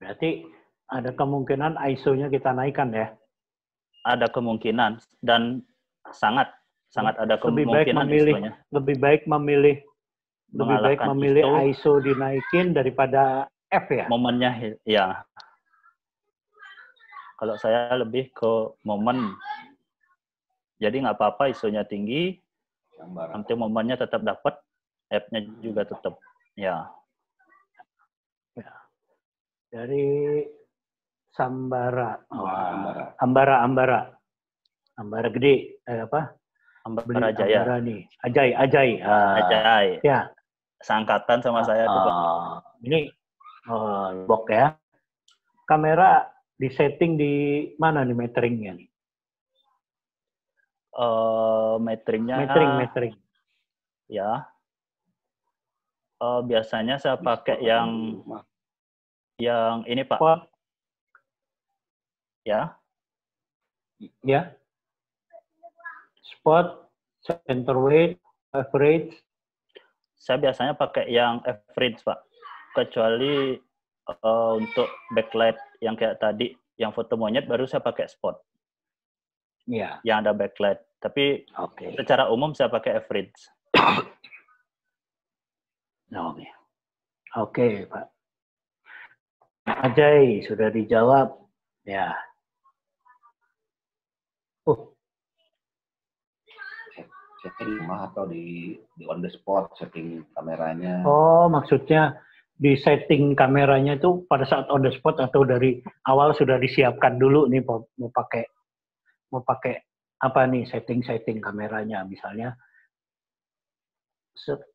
Berarti ada kemungkinan ISO-nya kita naikkan ya? Ada kemungkinan dan sangat ada kemungkinan lebih baik memilih ISO dinaikin daripada F ya? Momennya ya. Kalau saya lebih ke momen. Jadi nggak apa-apa ISO-nya tinggi, nanti momennya tetap dapat, F-nya juga tetap. Ya. Dari Sambara. Ambara gede. Ambara Jaya. Ambara nih. Ajai. Ajai. Ya. Seangkatan sama saya tuh, Pak. Ini box ya. Kamera disetting di mana nih meteringnya nih? Metering. Ya. Biasanya saya pakai yang ini, Pak. Spot. Ya. Ya. Spot, center weight, average. Saya biasanya pakai yang average, Pak. Kecuali untuk backlight yang kayak tadi, yang foto monyet baru saya pakai spot. Iya. Yang ada backlight. Tapi secara umum saya pakai average. Oke, Pak. Ajai, sudah dijawab. Ya. Setting di rumah atau di on the spot setting kameranya? Oh, maksudnya di setting kameranya itu pada saat on the spot atau dari awal sudah disiapkan dulu nih mau pakai apa nih setting kameranya misalnya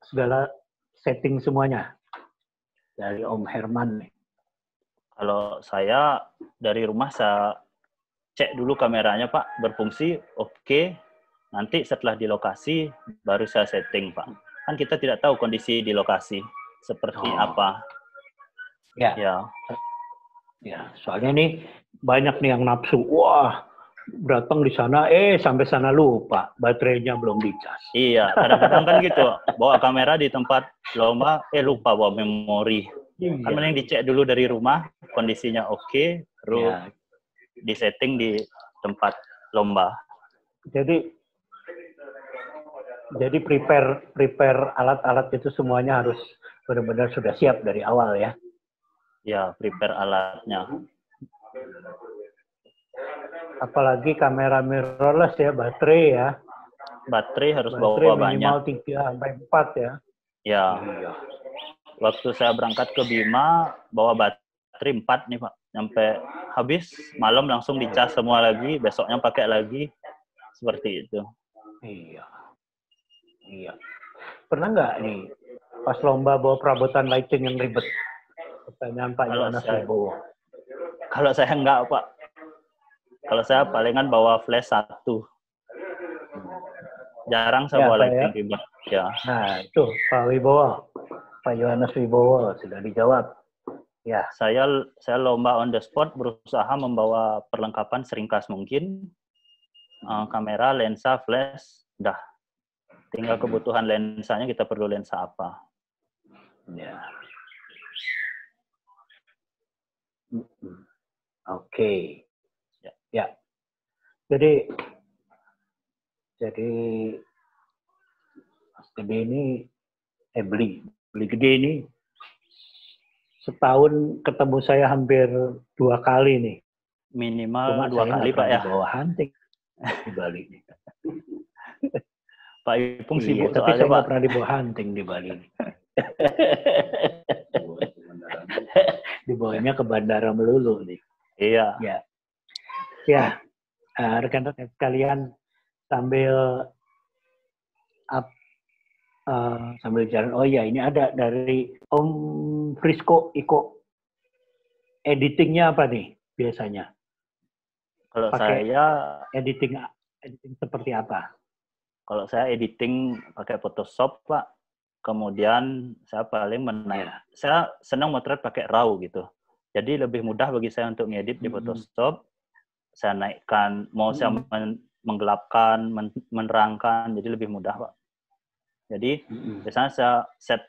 segala setting semuanya dari Om Herman nih. Kalau saya dari rumah saya cek dulu kameranya, Pak, berfungsi oke. Nanti setelah di lokasi baru saya setting, Pak. Kan kita tidak tahu kondisi di lokasi seperti apa. Ya. Soalnya nih banyak nih yang nafsu. Wah, datang di sana, sampai sana lupa, baterainya belum dicas. Iya, kadang-kadang kan gitu, bawa kamera di tempat lomba, lupa bawa memori. Kan mending dicek dulu dari rumah, kondisinya oke, terus disetting di tempat lomba. Jadi prepare alat-alat itu semuanya harus benar-benar sudah siap dari awal ya. Ya, prepare alatnya. Apalagi kamera mirrorless ya, baterai ya. Baterai harus baterai bawa minimal banyak. 3 sampai 4 ya. Ya. Iya. Waktu saya berangkat ke Bima, bawa baterai 4 nih Pak. Sampai habis, malam langsung dicas semua lagi, besoknya pakai lagi. Seperti itu. Iya. Pernah nggak nih, pas lomba bawa perabotan lighting yang ribet? Pertanyaan Pak Yohanes Wibowo. Kalau saya enggak, Pak. Kalau saya palingan bawa flash 1. Jarang saya bawa lighting ribet. Ya. Nah, itu Pak Wibowo. Pak Yohanes Wibowo sudah dijawab. Ya. Saya lomba on the spot berusaha membawa perlengkapan seringkas mungkin. Kamera, lensa, flash, udah. Tinggal kebutuhan lensanya, kita perlu lensa apa. Ya. Oke. Ya. Jadi Mas Gede ini beli Gede ini setahun ketemu saya hampir 2 kali nih. Minimal 2 kali Pak ya. Bawa hunting di Bali. Pak Ipung sibuk tapi soalnya saya Pak. Pernah dibawa hunting di Bali. Dibawanya ke bandara melulu nih. Iya. Ya. Rekan-rekan sekalian, sambil jalan. Oh iya, ini ada dari Om Frisco Iko. Editingnya apa nih biasanya? Kalau saya editing seperti apa? Kalau saya editing pakai Photoshop, Pak. Kemudian saya paling saya senang motret pakai RAW gitu. Jadi lebih mudah bagi saya untuk ngedit di Photoshop. Saya naikkan, saya menggelapkan, menerangkan, jadi lebih mudah, Pak. Jadi biasanya saya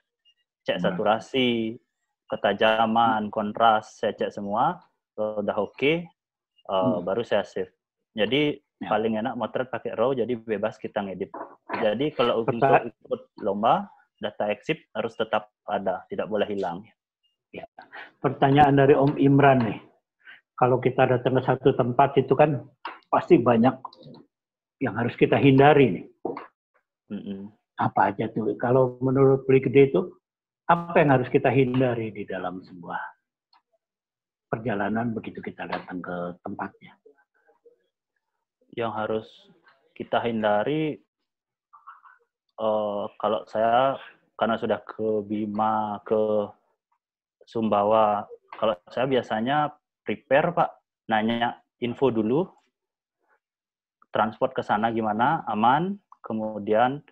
cek saturasi, ketajaman, kontras, saya cek semua, udah oke, baru saya save. Jadi paling enak motret pakai RAW, jadi bebas kita ngedit. Jadi kalau untuk ikut lomba, data exif harus tetap ada, tidak boleh hilang. Ya. Pertanyaan dari Om Imran nih. Kalau kita datang ke satu tempat itu kan pasti banyak yang harus kita hindari nih. Apa aja tuh? Kalau menurut Beli Gede itu, apa yang harus kita hindari di dalam sebuah perjalanan begitu kita datang ke tempatnya? Yang harus kita hindari, kalau saya karena sudah ke Bima, ke Sumbawa, kalau saya biasanya prepare Pak, nanya info dulu, transport ke sana gimana, aman, kemudian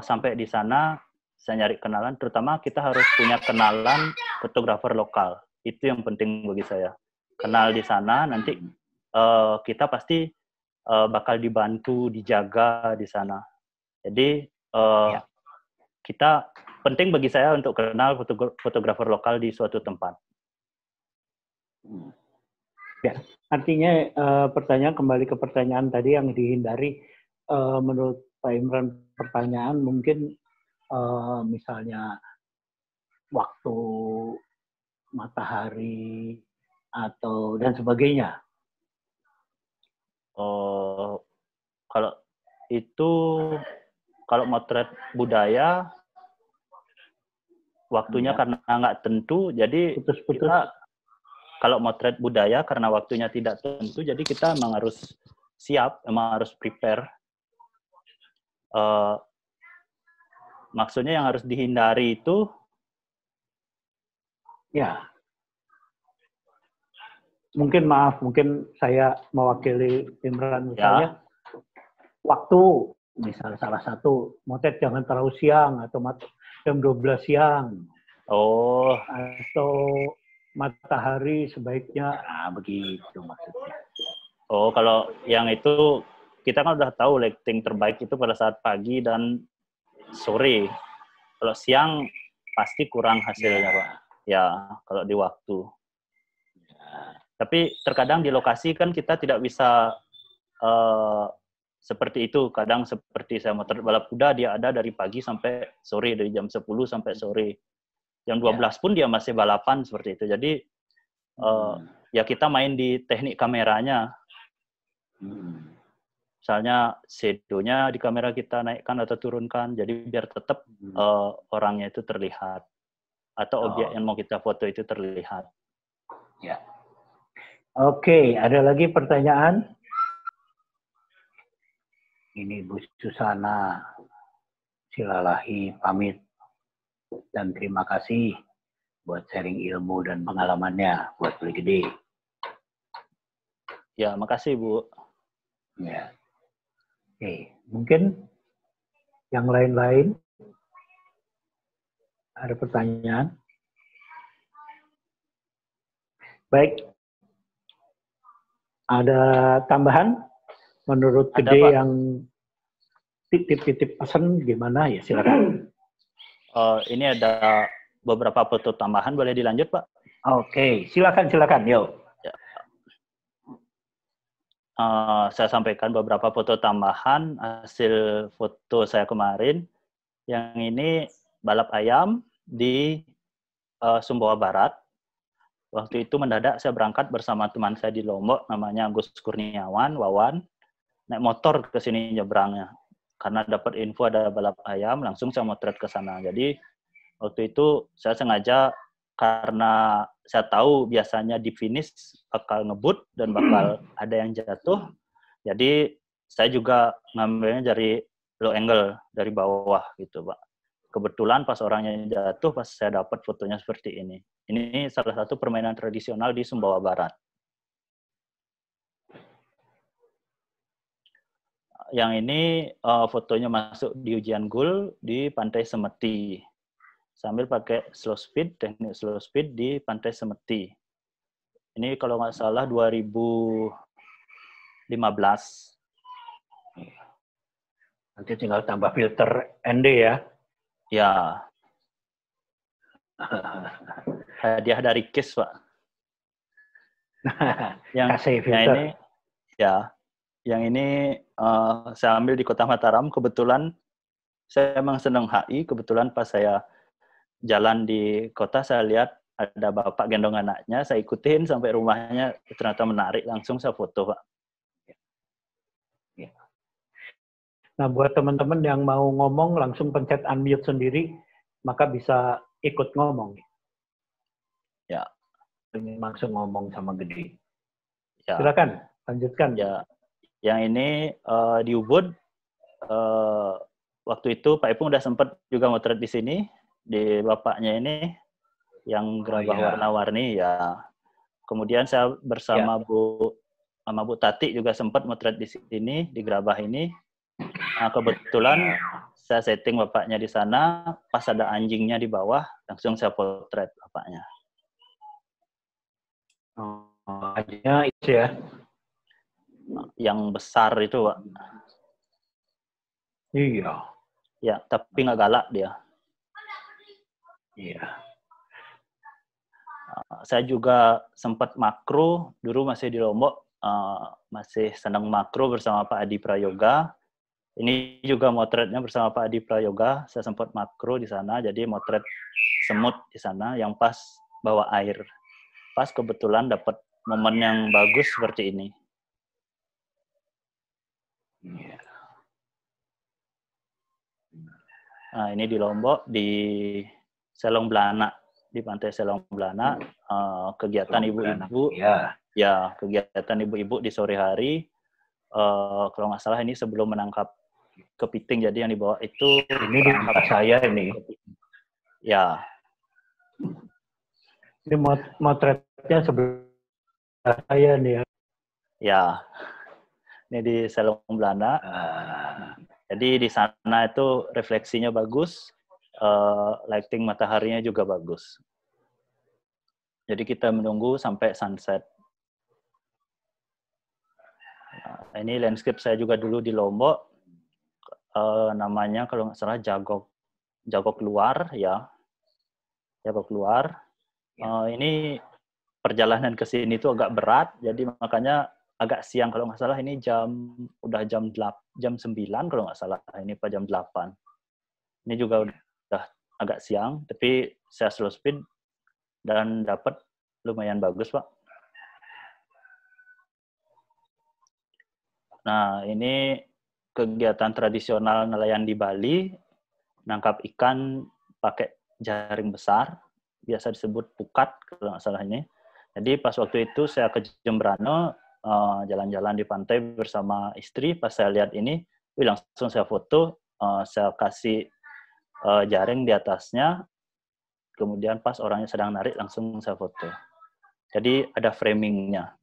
sampai di sana saya nyari kenalan, terutama kita harus punya kenalan fotografer lokal, itu yang penting bagi saya. Kenal di sana, nanti kita pasti bakal dibantu, dijaga di sana. Jadi kita penting bagi saya untuk kenal fotografer lokal di suatu tempat. Ya, artinya kembali ke pertanyaan tadi yang dihindari, menurut Pak Imran pertanyaan mungkin misalnya waktu matahari atau dan sebagainya. Kalau itu, kalau motret budaya waktunya karena nggak tentu, jadi kita kalau motret budaya karena waktunya tidak tentu, jadi kita memang harus siap, memang harus prepare. Maksudnya yang harus dihindari itu, ya, mungkin saya mewakili Imran misalnya, waktu, misalnya salah satu, motret jangan terlalu siang, atau jam 12 siang. Atau matahari sebaiknya, begitu maksudnya. Oh, kalau yang itu kita kan udah tahu lighting terbaik itu pada saat pagi dan sore. Kalau siang pasti kurang hasilnya, Pak. Ya, kalau di waktu. Tapi terkadang di lokasi kan kita tidak bisa seperti itu. Kadang seperti saya motor balap kuda, dia ada dari pagi sampai sore, dari jam 10 sampai sore. Jam 12 pun dia masih balapan seperti itu. Jadi ya kita main di teknik kameranya. Misalnya shadow-nya di kamera kita naikkan atau turunkan, jadi biar tetap orangnya itu terlihat. Atau objek yang mau kita foto itu terlihat. Ya. Oke, ada lagi pertanyaan? Ini Bu Susana Silalahi pamit. Dan terima kasih buat sharing ilmu dan pengalamannya buat Beli Gede. Ya, makasih Bu. Ya. Oke, mungkin yang lain-lain ada pertanyaan? Baik. Ada tambahan menurut Gede Pak. yang titip-titip pesan gimana ya, silakan. Ini ada beberapa foto tambahan, boleh dilanjut Pak? Oke, silakan, yuk. Ya. Saya sampaikan beberapa foto tambahan hasil foto saya kemarin. Yang ini balap ayam di Sumbawa Barat. Waktu itu mendadak saya berangkat bersama teman saya di Lombok, namanya Agus Kurniawan, Wawan, naik motor ke sini nyebrangnya. Karena dapat info ada balap ayam, langsung saya motret ke sana. Jadi waktu itu saya sengaja, karena saya tahu biasanya di finish bakal ngebut dan bakal ada yang jatuh. Jadi saya juga ngambilnya dari low angle, dari bawah gitu Pak. Kebetulan pas orangnya jatuh, pas saya dapat fotonya seperti ini. Ini salah satu permainan tradisional di Sumbawa Barat. Yang ini fotonya masuk di ujian GUL di Pantai Semeti. Sambil pakai slow speed, teknik slow speed di Pantai Semeti. Ini kalau nggak salah 2015. Nanti tinggal tambah filter ND ya. Ya. Hadiah dari KIS, Pak. yang ini, ya, yang ini saya ambil di Kota Mataram. Kebetulan saya emang senang HI. Kebetulan pas saya jalan di kota, saya lihat ada bapak gendong anaknya, saya ikutin sampai rumahnya, ternyata menarik, langsung saya foto, Pak. Nah, buat teman-teman yang mau ngomong, langsung pencet unmute sendiri, maka bisa ikut ngomong. Ya. Langsung ngomong sama Gede. Ya. Silakan, lanjutkan. Ya. Yang ini di Ubud, waktu itu Pak Ipung udah sempat juga motret di sini, di bapaknya ini, yang gerabah warna-warni, ya. Kemudian saya bersama Bu Tati juga sempat motret di sini, di gerabah ini. Nah, kebetulan saya setting bapaknya di sana, pas ada anjingnya di bawah, langsung saya potret bapaknya. Anjingnya itu ya? Yang besar itu, Pak. Iya. Ya, tapi nggak galak dia. Iya. Saya juga sempat makro, dulu masih di Lombok, masih senang makro bersama Pak Adi Prayoga. Ini juga motretnya bersama Pak Adi Prayoga. Saya sempat makro di sana, jadi motret semut di sana yang pas bawa air. Pas kebetulan dapat momen yang bagus seperti ini. Nah, ini di Lombok, di Selong Belana, di Pantai Selong Belana, kegiatan ibu-ibu, ya kegiatan ibu-ibu di sore hari. Kalau nggak salah ini sebelum menangkap kepiting, jadi yang dibawa itu ini di tempat saya ini. Ya. Ini motretnya sebelah saya nih ya. Ya. Ini di Selong Belana. Jadi di sana itu refleksinya bagus, lighting mataharinya juga bagus. Jadi kita menunggu sampai sunset. Ini landscape saya juga dulu di Lombok, namanya kalau nggak salah Jagok Luar ya, Jagok Luar. Ini perjalanan ke sini itu agak berat, jadi makanya agak siang kalau nggak salah. Ini udah jam 9 kalau nggak salah, ini Pak jam 8. Ini juga udah agak siang, tapi saya slow speed dan dapat lumayan bagus, Pak. Nah, ini kegiatan tradisional nelayan di Bali, nangkap ikan pakai jaring besar, biasa disebut pukat kalau nggak salah ini. Jadi pas waktu itu saya ke Jembrana, jalan-jalan di pantai bersama istri, pas saya lihat ini, langsung saya foto, saya kasih jaring di atasnya, kemudian pas orangnya sedang narik, langsung saya foto. Jadi ada framingnya.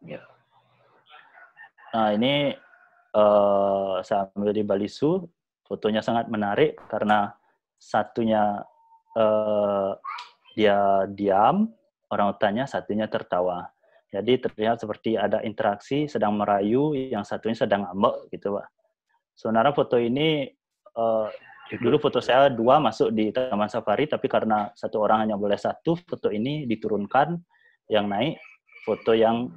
Ya. Nah, ini saya ambil di Bali Zoo, fotonya sangat menarik karena satunya dia diam, orang utannya, satunya tertawa. Jadi terlihat seperti ada interaksi, sedang merayu, yang satunya sedang ngambek gitu, Pak. Sebenarnya foto ini, dulu foto saya 2 masuk di Taman Safari, tapi karena satu orang hanya boleh 1, foto ini diturunkan, yang naik foto yang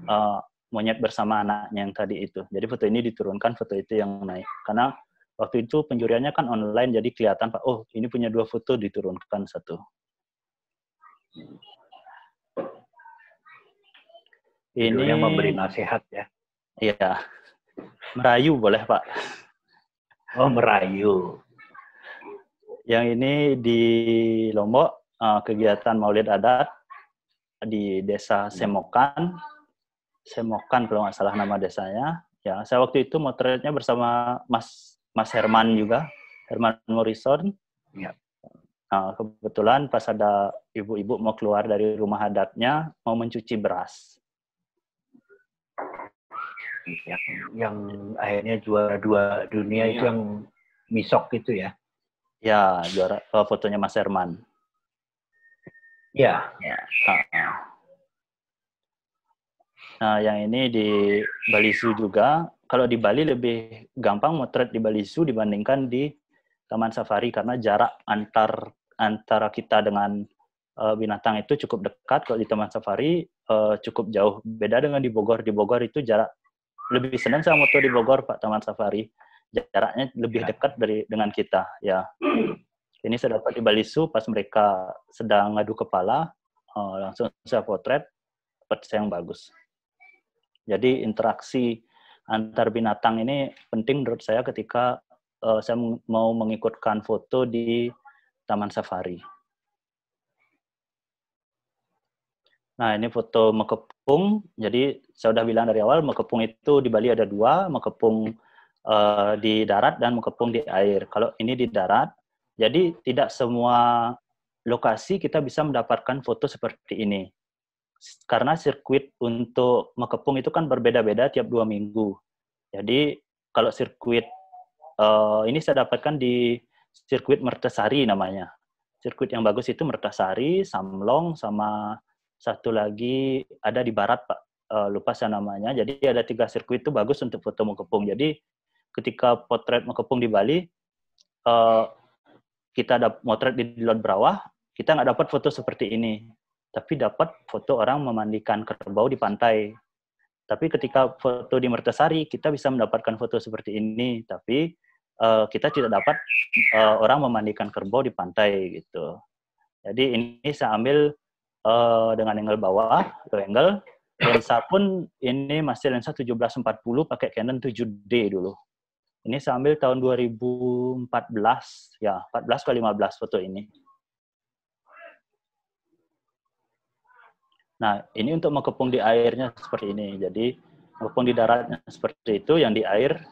monyet bersama anaknya yang tadi itu. Jadi foto ini diturunkan, foto itu yang naik. Karena waktu itu penjuriannya kan online, jadi kelihatan, Pak, oh ini punya 2 foto, diturunkan 1. Ini memberi nasihat ya? Iya. Merayu boleh, Pak. Oh, merayu. Yang ini di Lombok, kegiatan Maulid Adat di Desa Semokan. Semokan kalau nggak salah nama desanya. Ya, saya waktu itu motretnya bersama Mas Herman juga, Herman Morrison. Ya. Nah, kebetulan pas ada ibu-ibu mau keluar dari rumah adatnya, mau mencuci beras. Yang akhirnya juara 2 dunia itu yang misok itu ya? Ya, juara fotonya Mas Herman. Ya. Nah, yang ini di Bali Zoo juga. Kalau di Bali lebih gampang motret di Bali Zoo dibandingkan di Taman Safari karena jarak antara kita dengan binatang itu cukup dekat. Kalau di Taman Safari cukup jauh. Beda dengan di Bogor. Di Bogor itu jarak lebih senang saya moto di Bogor, Pak, Taman Safari. Jaraknya lebih dekat dengan kita, ya. Ini saya dapat di Bali Zoo pas mereka sedang ngadu kepala, langsung saya potret, dapat yang bagus. Jadi interaksi antar binatang ini penting menurut saya ketika saya mau mengikutkan foto di Taman Safari. Nah, ini foto mekepung. Jadi saya sudah bilang dari awal, mekepung itu di Bali ada 2, mekepung di darat dan mekepung di air. Kalau ini di darat, jadi tidak semua lokasi kita bisa mendapatkan foto seperti ini. Karena sirkuit untuk mekepung itu kan berbeda-beda tiap 2 minggu. Jadi kalau sirkuit ini saya dapatkan di sirkuit Mertasari namanya. Sirkuit yang bagus itu Mertasari, Samlong, sama satu lagi ada di barat, Pak. Lupa saya namanya. Jadi ada 3 sirkuit itu bagus untuk foto mekepung. Jadi ketika potret mekepung di Bali, kita motret di Laut Brawah, kita nggak dapat foto seperti ini. Tapi dapat foto orang memandikan kerbau di pantai. Tapi ketika foto di Mertasari, kita bisa mendapatkan foto seperti ini. Tapi kita tidak dapat orang memandikan kerbau di pantai gitu. Jadi ini saya ambil dengan angle bawah, low angle. Lensa pun ini masih lensa 1740 pakai Canon 7D dulu. Ini saya ambil tahun 2014, ya 14 ke 15 foto ini. Nah, ini untuk mengepung di airnya seperti ini. Jadi, mengepung di daratnya seperti itu, yang di air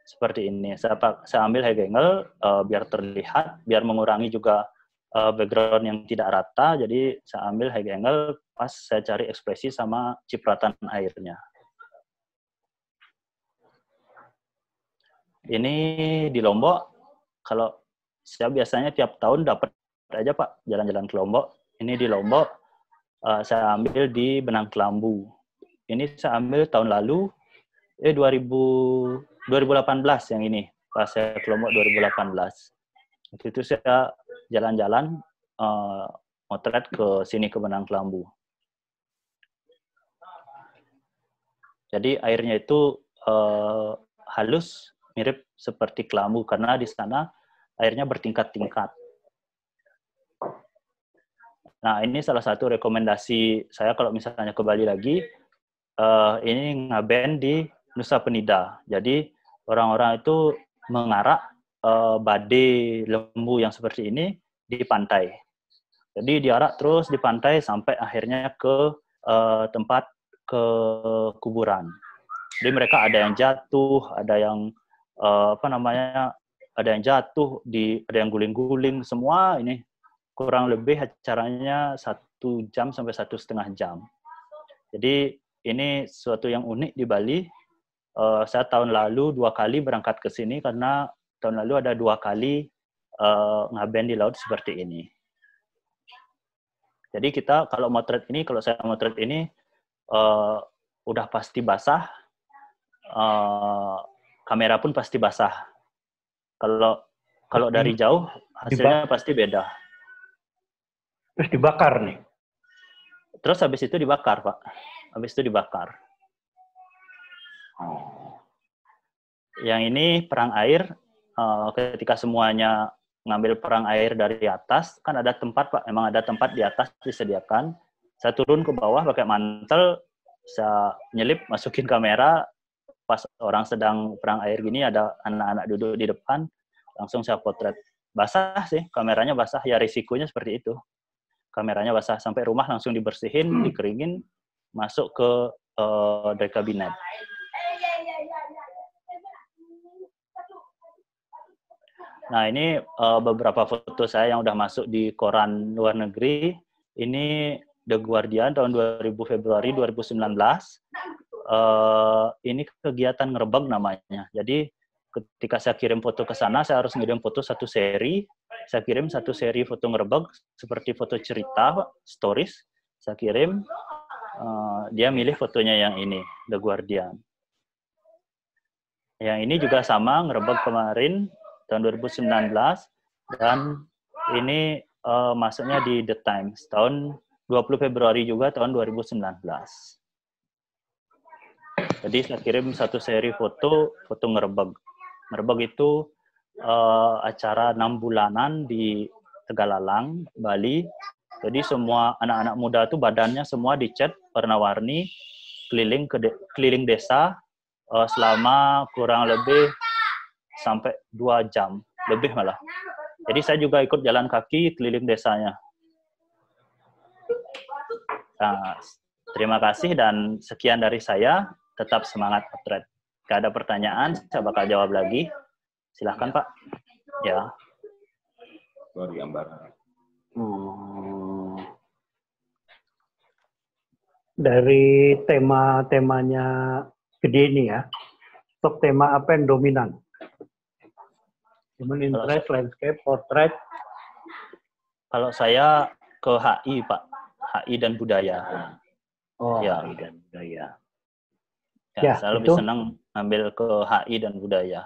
seperti ini. Saya ambil high angle biar terlihat, biar mengurangi juga background yang tidak rata. Jadi, saya ambil high angle pas saya cari ekspresi sama cipratan airnya. Ini di Lombok, kalau saya biasanya tiap tahun dapat aja, Pak, jalan-jalan ke Lombok. Ini di Lombok, saya ambil di Benang Kelambu. ini saya ambil tahun lalu, 2018 yang ini, pas saya ke Lombok 2018. Waktu itu saya jalan-jalan, motret ke sini ke Benang Kelambu. Jadi airnya itu halus, mirip seperti kelambu, karena di sana airnya bertingkat-tingkat. Nah, ini salah satu rekomendasi saya kalau misalnya ke Bali lagi, ini ngaben di Nusa Penida. Jadi orang-orang itu mengarak badai lembu yang seperti ini di pantai. Jadi diarak terus di pantai sampai akhirnya ke tempat ke kuburan. Jadi mereka ada yang jatuh, ada yang ada yang jatuh, ada yang guling-guling, semua ini kurang lebih acaranya 1 jam sampai 1,5 jam. Jadi ini suatu yang unik di Bali. Saya tahun lalu 2 kali berangkat ke sini karena tahun lalu ada 2 kali ngaben di laut seperti ini. Jadi kita kalau saya motret ini udah pasti basah, kamera pun pasti basah. Kalau dari jauh hasilnya pasti beda. Terus dibakar nih? Terus habis itu dibakar, Pak. Habis itu dibakar. Yang ini perang air, ketika semuanya ngambil perang air dari atas, kan ada tempat, Pak. Emang ada tempat di atas disediakan. Saya turun ke bawah pakai mantel, saya nyelip, masukin kamera, pas orang sedang perang air gini, ada anak-anak duduk di depan, langsung saya potret. Basah sih, kameranya basah, ya risikonya seperti itu. Kameranya basah, sampai rumah langsung dibersihin, dikeringin, masuk ke dry cabinet. Nah, ini beberapa foto saya yang udah masuk di koran luar negeri. Ini The Guardian tahun Februari 2019. Ini kegiatan ngerebek namanya. Jadi ketika saya kirim foto ke sana, saya harus ngirim foto 1 seri. Saya kirim 1 seri foto ngerebek seperti foto cerita, stories. Saya kirim, dia milih fotonya yang ini, The Guardian. Yang ini juga sama, ngerebek kemarin tahun 2019, dan ini masuknya di The Times tahun 20 Februari juga tahun 2019. Jadi saya kirim 1 seri foto ngerebek. Ngerebek itu acara 6 bulanan di Tegalalang, Bali. Jadi semua anak-anak muda itu badannya semua dicat warna-warni, keliling desa selama kurang lebih sampai 2 jam, lebih malah. Jadi saya juga ikut jalan kaki keliling desanya. Nah, terima kasih dan sekian dari saya. Tetap semangat potret. Jika ada pertanyaan, saya bakal jawab lagi. Silahkan, Pak. Ya. Dari Ambara. Dari temanya gede ini ya, untuk tema apa yang dominan? Human interest, landscape, portrait. Kalau saya ke HI, Pak. HI dan budaya. Oh, ya. HI dan budaya. Ya, saya lebih senang ambil ke HI dan budaya.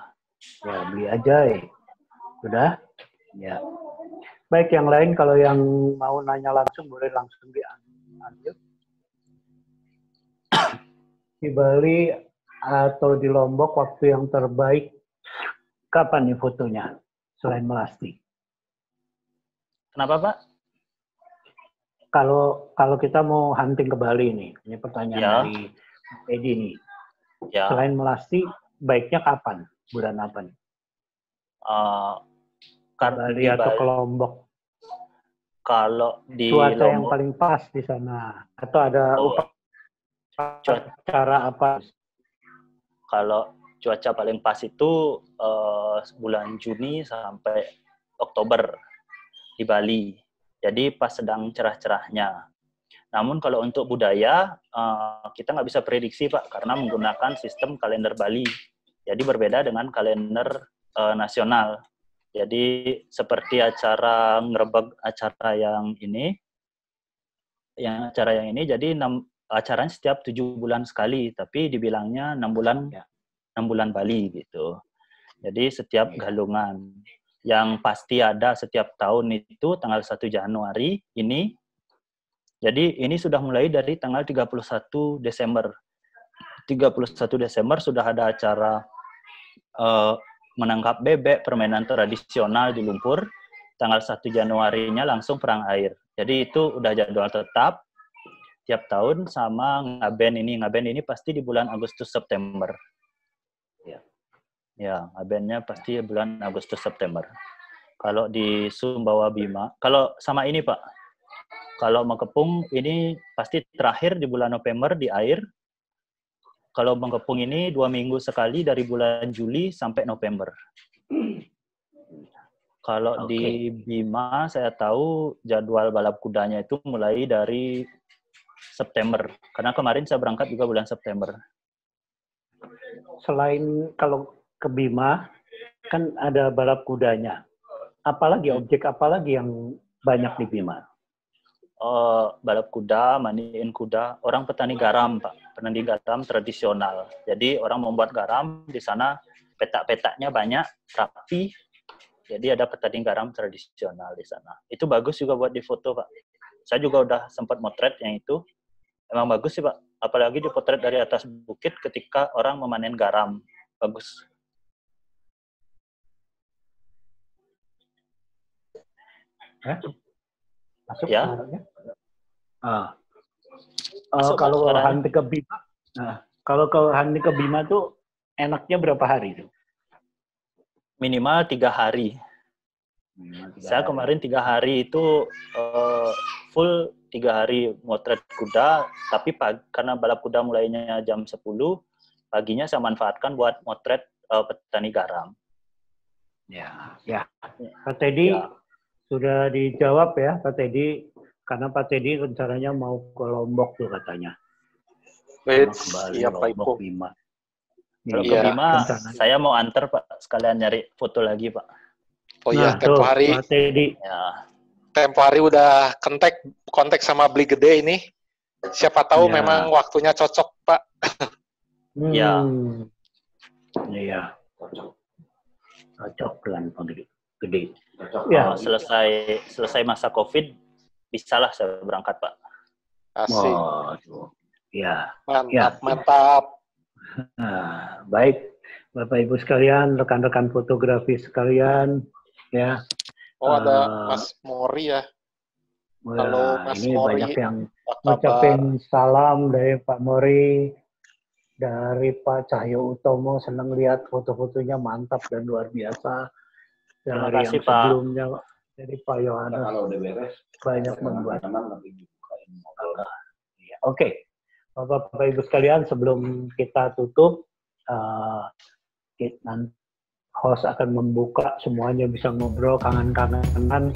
Ya, beli aja ya. Sudah? Ya. Baik, yang lain kalau yang mau nanya langsung, boleh langsung diambil. Di Bali atau di Lombok, waktu yang terbaik, kapan nih fotonya? Selain Melasti. Kenapa, Pak? Kalau kita mau hunting ke Bali nih, ini pertanyaan dari Edi nih. Ya. Selain Melasti, baiknya kapan? Bulan apa nih? Bali atau ke Lombok? Kalau di cuaca Lombok, yang paling pas di sana, atau ada cara apa? Kalau cuaca paling pas itu bulan Juni sampai Oktober di Bali. Jadi pas sedang cerah-cerahnya. Namun kalau untuk budaya, kita nggak bisa prediksi, Pak, karena menggunakan sistem kalender Bali. Jadi berbeda dengan kalender nasional. Jadi seperti acara ngerebek acara yang ini, jadi acaranya setiap 7 bulan sekali, tapi dibilangnya 6 bulan, Ya. 6 bulan Bali gitu. Jadi setiap galungan. Yang pasti ada setiap tahun itu tanggal 1 Januari ini. Jadi ini sudah mulai dari tanggal 31 Desember. 31 Desember sudah ada acara menangkap bebek, permainan tradisional di lumpur. Tanggal 1 Januarinya langsung perang air. Jadi itu udah jadwal tetap tiap tahun, sama ngaben ini. Ngaben ini pasti di bulan Agustus September. Ya, ngabennya pasti bulan Agustus September. Kalau di Sumbawa Bima, kalau sama ini Pak, kalau Mengkepung ini pasti terakhir di bulan November di air. Kalau Mengkepung ini 2 minggu sekali dari bulan Juli sampai November. Kalau di Bima saya tahu jadwal balap kudanya itu mulai dari September. Karena kemarin saya berangkat juga bulan September. Selain kalau ke Bima, kan ada balap kudanya. Apalagi objek apalagi yang banyak di Bima? Balap kuda, mandiin kuda, orang petani garam, Pak. Petani garam tradisional. Jadi orang membuat garam di sana, petak-petaknya banyak, rapi. Jadi ada petani garam tradisional di sana. Itu bagus juga buat difoto, Pak. Saya juga udah sempat motret yang itu. Emang bagus sih, Pak. Apalagi dipotret dari atas bukit ketika orang memanen garam. Bagus. Masuk ya. Kalau Hanti ke Bima, kalau ke Hanti ke Bima tuh enaknya berapa hari tuh? Minimal 3 hari. Saya kemarin 3 hari itu full 3 hari motret kuda, tapi karena balap kuda mulainya jam 10, paginya saya manfaatkan buat motret petani garam. Ya. Pak Teddy sudah dijawab ya, Pak Teddy, karena Pak Teddy rencananya mau ke Lombok tuh katanya. Iya Pak Ibu. Bima. Kalau ke Bima, saya mau antar Pak, sekalian nyari foto lagi Pak. Oh iya, tempo hari. Pak Teddy. Ya. Tempo hari udah kontak sama Beli Gede ini. Siapa tahu memang waktunya cocok Pak. Ya. Iya. Cocok dengan Beli Gede. Ya. Selesai masa COVID, bisalah saya berangkat Pak. Asik. Ya. Mantap. Nah, baik, Bapak Ibu sekalian, rekan-rekan fotografi sekalian, ya. Oh ada Mas Mori ya. Halo Mas ini Mori. Banyak yang ngucapin salam dari Pak Mori, dari Pak Cahyo Utomo, senang lihat foto-fotonya mantap dan luar biasa. Terima Dari kasih yang Pak. Sebelumnya dari Pak Yohanes Kalau udah beres, banyak membuat. nanti bukain motor. Oke. Bapak Ibu sekalian, sebelum kita tutup, host akan membuka semuanya bisa ngobrol kangen-kangenan